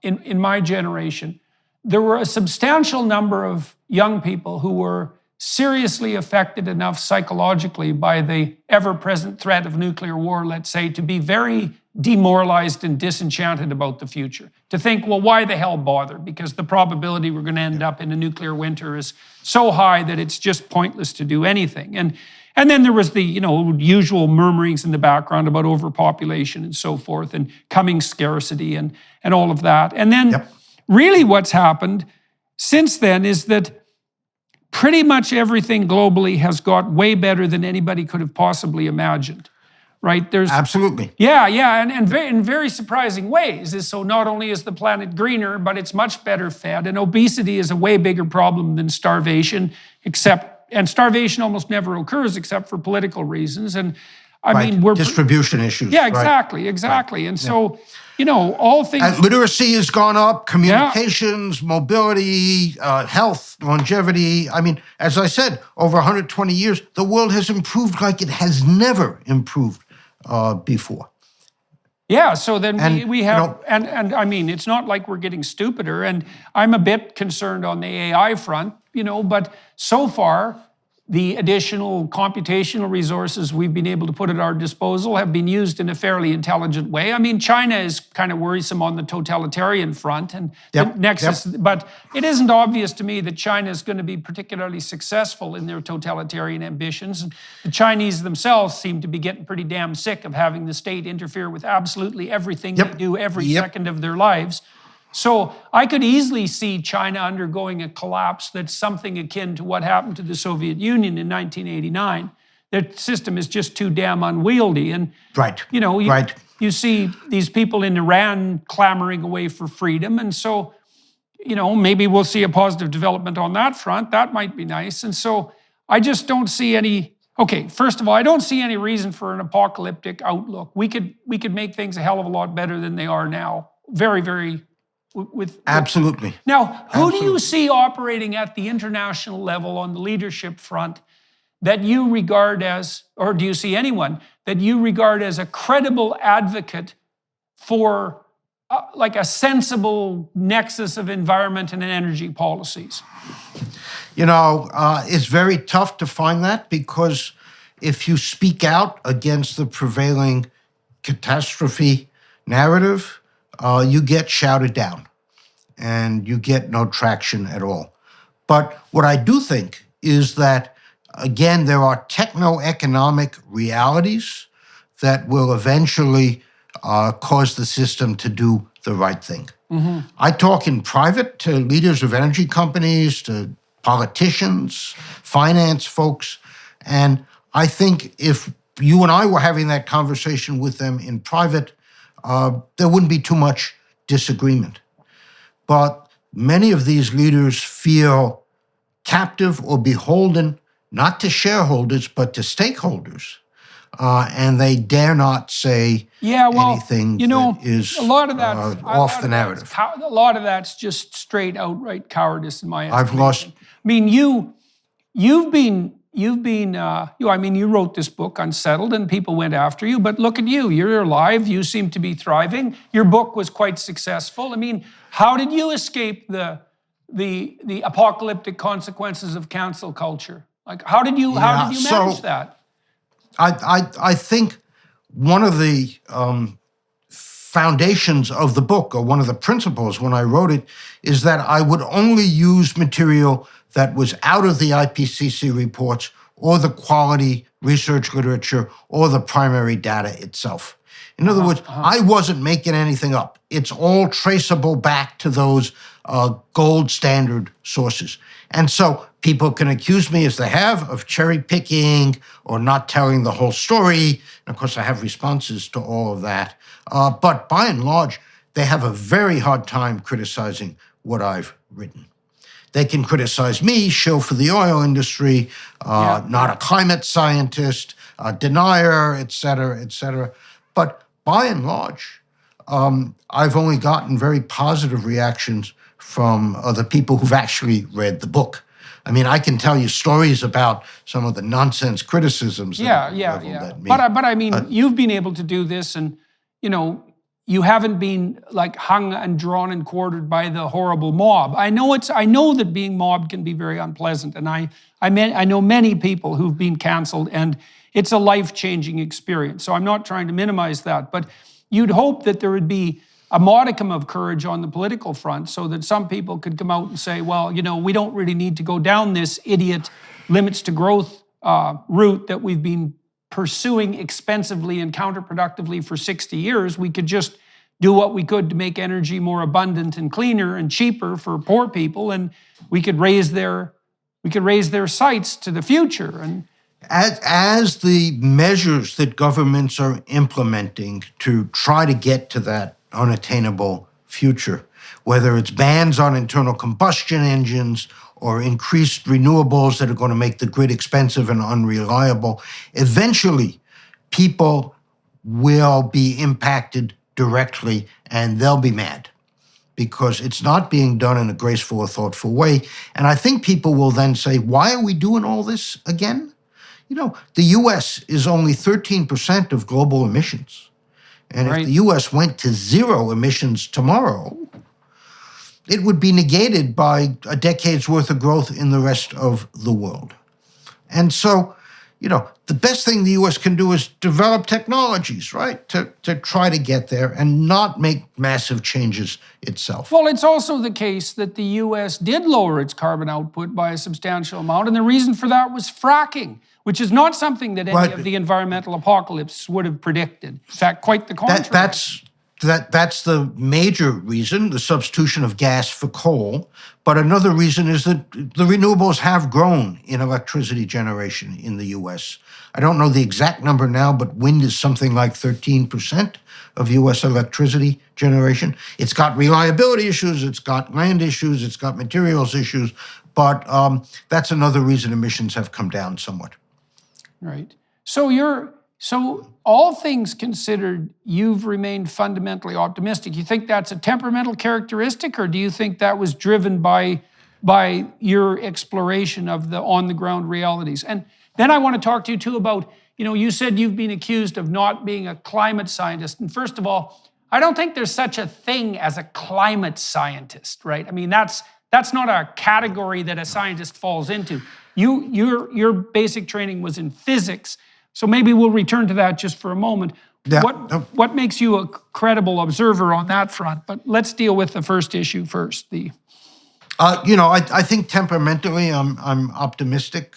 in my generation, there were a substantial number of young people who were seriously affected enough psychologically by the ever-present threat of nuclear war, let's say, to be very demoralized and disenchanted about the future. To think, well, why the hell bother? Because the probability we're going to end up in a nuclear winter is so high that it's just pointless to do anything. And then there was the usual murmurings in the background about overpopulation and so forth, and coming scarcity and all of that. And then really what's happened since then is that pretty much everything globally has got way better than anybody could have possibly imagined, right? There's absolutely. Yeah, and in very surprising ways. So not only is the planet greener, but it's much better fed, and obesity is a way bigger problem than starvation, and starvation almost never occurs except for political reasons. And I mean, we're distribution issues. Yeah, exactly. Right. And so, all things. And literacy has gone up, communications, mobility, health, longevity. I mean, as I said, over 120 years, the world has improved like it has never improved before. Yeah, so then we have, and I mean, it's not like we're getting stupider, and I'm a bit concerned on the AI front, but so far, the additional computational resources we've been able to put at our disposal have been used in a fairly intelligent way. I mean, China is kind of worrisome on the totalitarian front and the nexus, but it isn't obvious to me that China is going to be particularly successful in their totalitarian ambitions. And the Chinese themselves seem to be getting pretty damn sick of having the state interfere with absolutely everything they do every second of their lives. So I could easily see China undergoing a collapse that's something akin to what happened to the Soviet Union in 1989. Their system is just too damn unwieldy. And, you see these people in Iran clamoring away for freedom. And so, maybe we'll see a positive development on that front. That might be nice. And so I just don't see any, first of all, I don't see any reason for an apocalyptic outlook. We could make things a hell of a lot better than they are now. Very, very... Absolutely. Now, who do you see operating at the international level on the leadership front that you regard as, or do you see anyone that you regard as a credible advocate for like a sensible nexus of environment and energy policies? It's very tough to find that, because if you speak out against the prevailing catastrophe narrative, you get shouted down and you get no traction at all. But what I do think is that, again, there are techno-economic realities that will eventually cause the system to do the right thing. Mm-hmm. I talk in private to leaders of energy companies, to politicians, finance folks, and I think if you and I were having that conversation with them in private, there wouldn't be too much disagreement. But many of these leaders feel captive or beholden, not to shareholders, but to stakeholders. And they dare not say anything that is off the narrative. A lot of that's just straight outright cowardice in my estimation. I've lost... I mean, you wrote this book, Unsettled, and people went after you, but look at you. You're alive. You seem to be thriving. Your book was quite successful. I mean, how did you escape the apocalyptic consequences of cancel culture? Like, how did you manage that? I think one of the foundations of the book, or one of the principles when I wrote it, is that I would only use material that was out of the IPCC reports or the quality research literature or the primary data itself. In other words, I wasn't making anything up. It's all traceable back to those gold standard sources. And so people can accuse me, as they have, of cherry picking or not telling the whole story. And of course, I have responses to all of that. But by and large, they have a very hard time criticizing what I've written. They can criticize me, shill for the oil industry, not a climate scientist, a denier, et cetera, et cetera. But by and large, I've only gotten very positive reactions from the people who've actually read the book. I mean, I can tell you stories about some of the nonsense criticisms that leveled at me. But I mean, you've been able to do this, and you haven't been like hung and drawn and quartered by the horrible mob. I know that being mobbed can be very unpleasant, and I know many people who've been canceled, and it's a life-changing experience. So I'm not trying to minimize that, but you'd hope that there would be a modicum of courage on the political front so that some people could come out and say, well, we don't really need to go down this idiot limits to growth route that we've been pursuing expensively and counterproductively for 60 years. We could just do what we could to make energy more abundant and cleaner and cheaper for poor people, and we could raise their sights to the future. And as the measures that governments are implementing to try to get to that unattainable future, whether it's bans on internal combustion engines or increased renewables that are going to make the grid expensive and unreliable, eventually people will be impacted directly and they'll be mad because it's not being done in a graceful or thoughtful way. And I think people will then say, why are we doing all this again? The US is only 13% of global emissions. And if the US went to zero emissions tomorrow, it would be negated by a decade's worth of growth in the rest of the world. And so, the best thing the US can do is develop technologies, right, to try to get there and not make massive changes itself. Well, it's also the case that the US did lower its carbon output by a substantial amount, and the reason for that was fracking, which is not something that any of the environmental apocalypse would have predicted. In fact, quite the contrary. That's the major reason, the substitution of gas for coal. But another reason is that the renewables have grown in electricity generation in the US. I don't know the exact number now, but wind is something like 13% of US electricity generation. It's got reliability issues, it's got land issues, it's got materials issues, but that's another reason emissions have come down somewhat. Right. So all things considered, you've remained fundamentally optimistic. You think that's a temperamental characteristic, or do you think that was driven by your exploration of the on-the-ground realities? And then I want to talk to you too about, you said you've been accused of not being a climate scientist. And first of all, I don't think there's such a thing as a climate scientist, right? I mean, that's not a category that a scientist falls into. Your basic training was in physics. So maybe we'll return to that just for a moment. Yeah. What makes you a credible observer on that front? But let's deal with the first issue first. I think temperamentally I'm optimistic.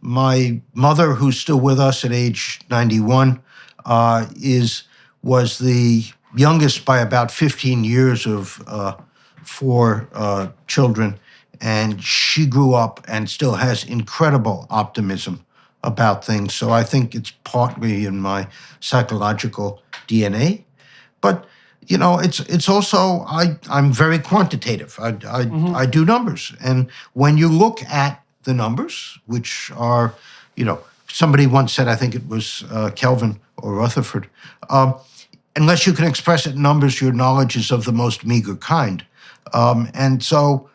My mother, who's still with us at age 91, was the youngest by about 15 years of 4 children, and she grew up and still has incredible optimism about things. So I think it's partly in my psychological DNA. But, it's also, I'm very quantitative. I do numbers. And when you look at the numbers, which are, somebody once said, I think it was Kelvin or Rutherford, unless you can express it in numbers, your knowledge is of the most meager kind. And so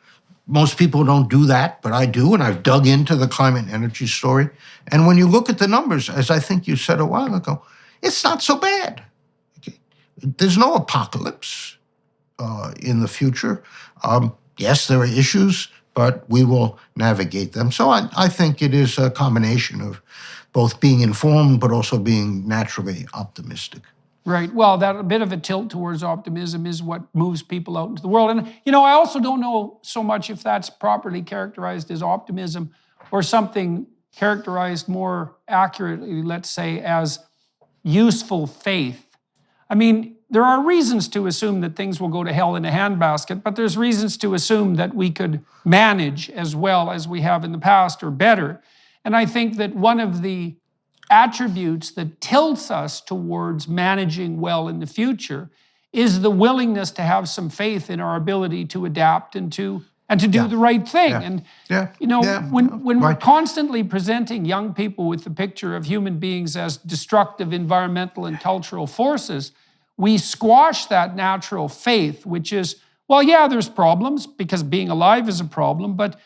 most people don't do that, but I do, and I've dug into the climate and energy story. And when you look at the numbers, as I think you said a while ago, it's not so bad. Okay? There's no apocalypse in the future. Yes, there are issues, but we will navigate them. So I think it is a combination of both being informed, but also being naturally optimistic. Right. Well, that bit of a tilt towards optimism is what moves people out into the world. And, I also don't know so much if that's properly characterized as optimism or something characterized more accurately, let's say, as useful faith. I mean, there are reasons to assume that things will go to hell in a handbasket, but there's reasons to assume that we could manage as well as we have in the past or better. And I think that one of the attributes that tilts us towards managing well in the future is the willingness to have some faith in our ability to adapt and to do the right thing. And when we're constantly presenting young people with the picture of human beings as destructive environmental and cultural forces, we squash that natural faith, which is, well, yeah, there's problems because being alive is a problem, but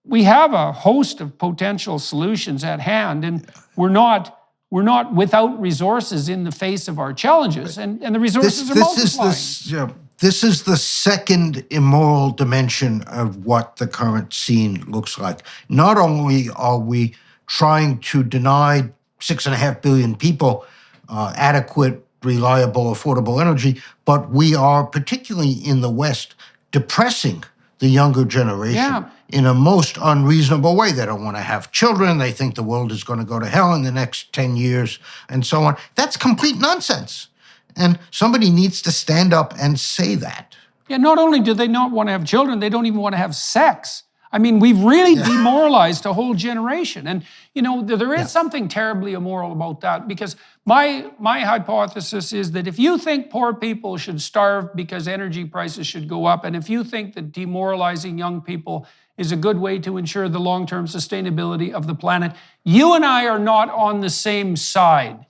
we have a host of potential solutions at hand, and we're not we're not without resources in the face of our challenges, and the resources are multiplying. This is the second immoral dimension of what the current scene looks like. Not only are we trying to deny 6.5 billion people adequate, reliable, affordable energy, but we are, particularly in the West, depressing the younger generation in a most unreasonable way. They don't want to have children. They think the world is going to go to hell in the next 10 years and so on. That's complete nonsense. And somebody needs to stand up and say that. Yeah, not only do they not want to have children, they don't even want to have sex. I mean, we've really demoralized a whole generation. And, you know, there is something terribly immoral about that, because my hypothesis is that if you think poor people should starve because energy prices should go up, and if you think that demoralizing young people is a good way to ensure the long-term sustainability of the planet, you and I are not on the same side,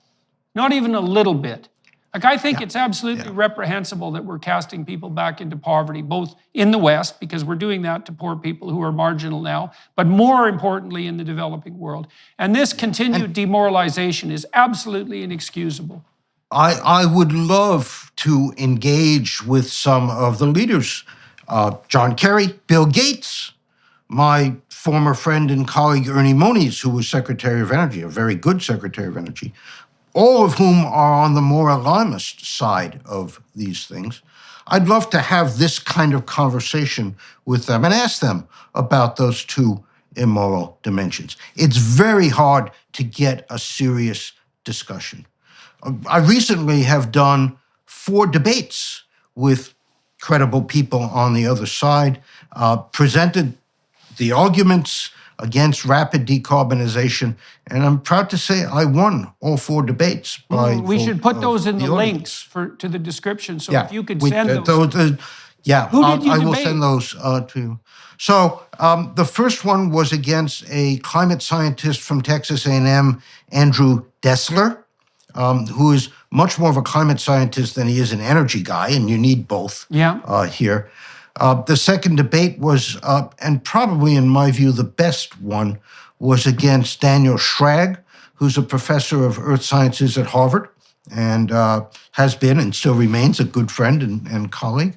not even a little bit. Like, I think it's absolutely reprehensible that we're casting people back into poverty, both in the West, because we're doing that to poor people who are marginal now, but more importantly in the developing world. And this continued demoralization is absolutely inexcusable. I would love to engage with some of the leaders. John Kerry, Bill Gates, my former friend and colleague Ernie Moniz, who was Secretary of Energy, a very good Secretary of Energy, all of whom are on the more alarmist side of these things. I'd love to have this kind of conversation with them and ask them about those two immoral dimensions. It's very hard to get a serious discussion. I recently have done 4 debates with credible people on the other side, presented the arguments against rapid decarbonization, and I'm proud to say I won all 4 debates. We should put those in the links to the description, so if you could send those. Who did you I will send those to you. So the first one was against a climate scientist from Texas A&M, Andrew Dessler, who is much more of a climate scientist than he is an energy guy, and you need both here. The second debate was, and probably in my view the best one, was against Daniel Schrag, who's a professor of earth sciences at Harvard and has been and still remains a good friend and colleague.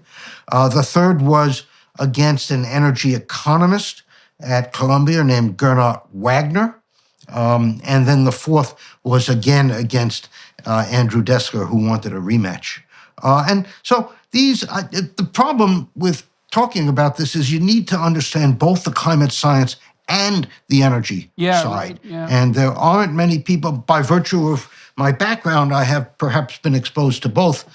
The third was against an energy economist at Columbia named Gernot Wagner. And then the fourth was again against Andrew Dessler, who wanted a rematch. And so the problem with talking about this is you need to understand both the climate science and the energy side. And there aren't many people, by virtue of my background, I have perhaps been exposed to both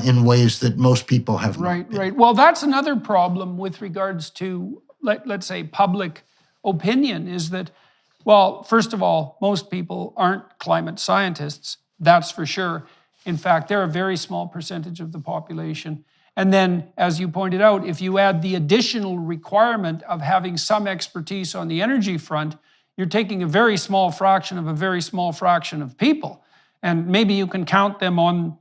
in ways that most people have not been. Right. Well, that's another problem with regards to, let's say, public opinion, is that, well, first of all, most people aren't climate scientists, that's for sure. In fact, they're a very small percentage of the population. And then, as you pointed out, if you add the additional requirement of having some expertise on the energy front, you're taking a very small fraction of a very small fraction of people. And maybe you can count them on,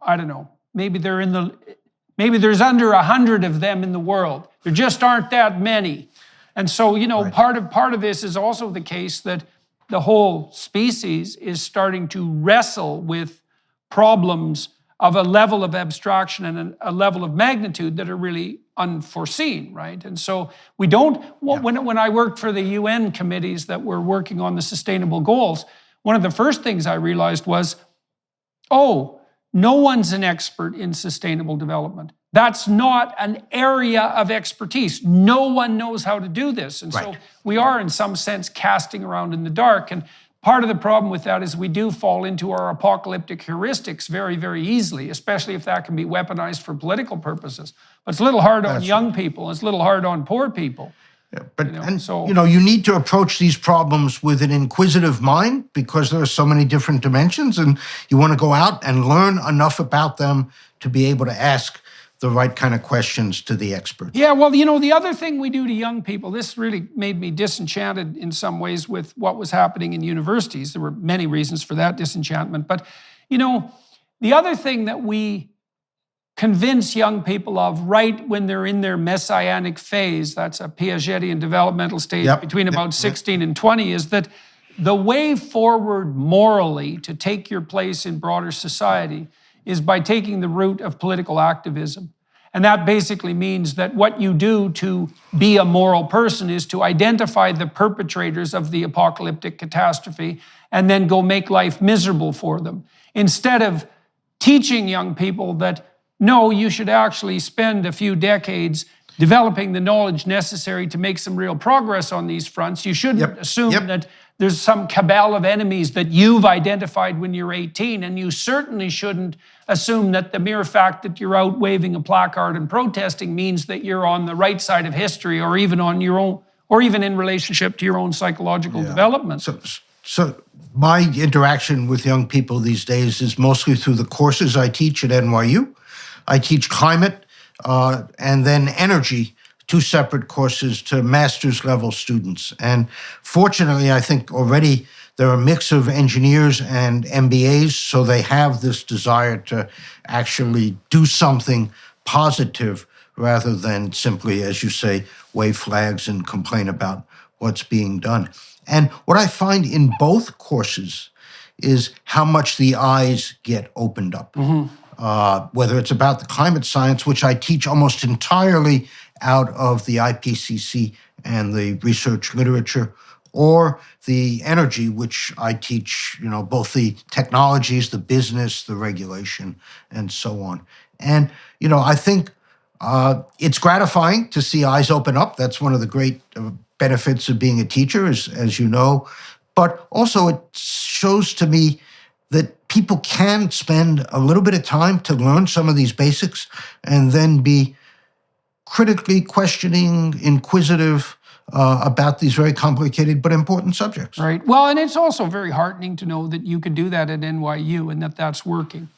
I don't know, maybe there's under 100 of them in the world. There just aren't that many. And so, you know, part of this is also the case that the whole species is starting to wrestle with problems of a level of abstraction and a level of magnitude that are really unforeseen, right? And so we don't, when I worked for the UN committees that were working on the sustainable goals, one of the first things I realized was, no one's an expert in sustainable development. That's not an area of expertise. No one knows how to do this. And so we are, in some sense, casting around in the dark. And part of the problem with that is we do fall into our apocalyptic heuristics very, very easily, especially if that can be weaponized for political purposes. But it's a little hard on young people. It's a little hard on poor people. Yeah, but you need to approach these problems with an inquisitive mind, because there are so many different dimensions, and you want to go out and learn enough about them to be able to ask the right kind of questions to the experts. Yeah, well, you know, the other thing we do to young people, this really made me disenchanted in some ways with what was happening in universities. There were many reasons for that disenchantment. But, you know, the other thing that we convince young people of right when they're in their messianic phase, that's a Piagetian developmental stage between about 16 and 20, is that the way forward morally to take your place in broader society is by taking the route of political activism. And that basically means that what you do to be a moral person is to identify the perpetrators of the apocalyptic catastrophe and then go make life miserable for them. Instead of teaching young people that, no, you should actually spend a few decades developing the knowledge necessary to make some real progress on these fronts. You shouldn't assume that there's some cabal of enemies that you've identified when you're 18, and you certainly shouldn't assume that the mere fact that you're out waving a placard and protesting means that you're on the right side of history, or even on your own, or even in relationship to your own psychological development. So my interaction with young people these days is mostly through the courses I teach at NYU. I teach climate and then energy, 2 separate courses to master's level students. And fortunately, I think already there are a mix of engineers and MBAs, so they have this desire to actually do something positive rather than simply, as you say, wave flags and complain about what's being done. And what I find in both courses is how much the eyes get opened up. Whether it's about the climate science, which I teach almost entirely out of the IPCC and the research literature, or the energy, which I teach, both the technologies, the business, the regulation, and so on. And, I think it's gratifying to see eyes open up. That's one of the great benefits of being a teacher, as you know. But also it shows to me that people can spend a little bit of time to learn some of these basics and then be critically questioning, inquisitive about these very complicated but important subjects. Right. Well, and it's also very heartening to know that you could do that at NYU and that that's working.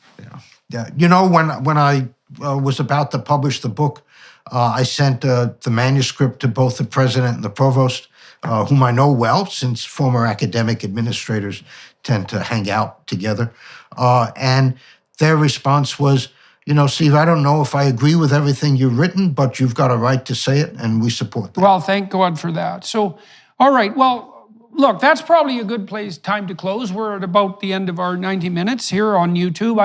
Yeah. When I was about to publish the book, I sent the manuscript to both the president and the provost, whom I know well, since former academic administrators tend to hang out together. And their response was, Steve, I don't know if I agree with everything you've written, but you've got a right to say it, and we support that. Well, thank God for that. So, all right, well, look, that's probably a good time to close. We're at about the end of our 90 minutes here on YouTube.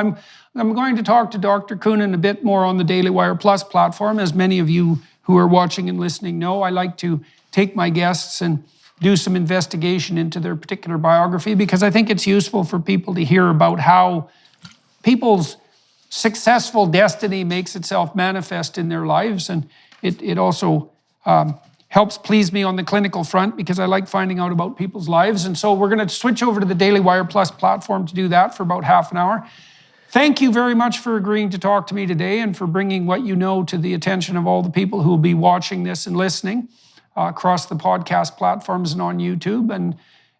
I'm going to talk to Dr. Koonin a bit more on the Daily Wire Plus platform. As many of you who are watching and listening know, I like to take my guests and do some investigation into their particular biography, because I think it's useful for people to hear about how people's successful destiny makes itself manifest in their lives. And it also helps please me on the clinical front, because I like finding out about people's lives. And so we're going to switch over to the Daily Wire Plus platform to do that for about half an hour. Thank you very much for agreeing to talk to me today and for bringing what you know to the attention of all the people who will be watching this and listening across the podcast platforms and on YouTube.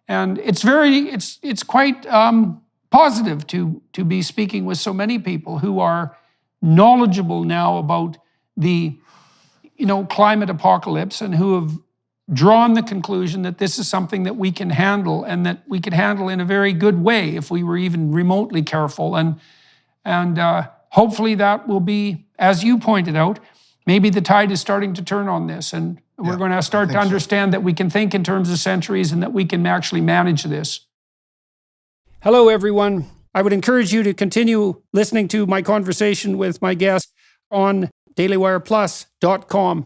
And it's quite positive to be speaking with so many people who are knowledgeable now about the climate apocalypse, and who have drawn the conclusion that this is something that we can handle, and that we could handle in a very good way if we were even remotely careful. And hopefully that will be, as you pointed out, maybe the tide is starting to turn on this, and we're going to start to understand that we can think in terms of centuries and that we can actually manage this. Hello, everyone. I would encourage you to continue listening to my conversation with my guest on dailywireplus.com.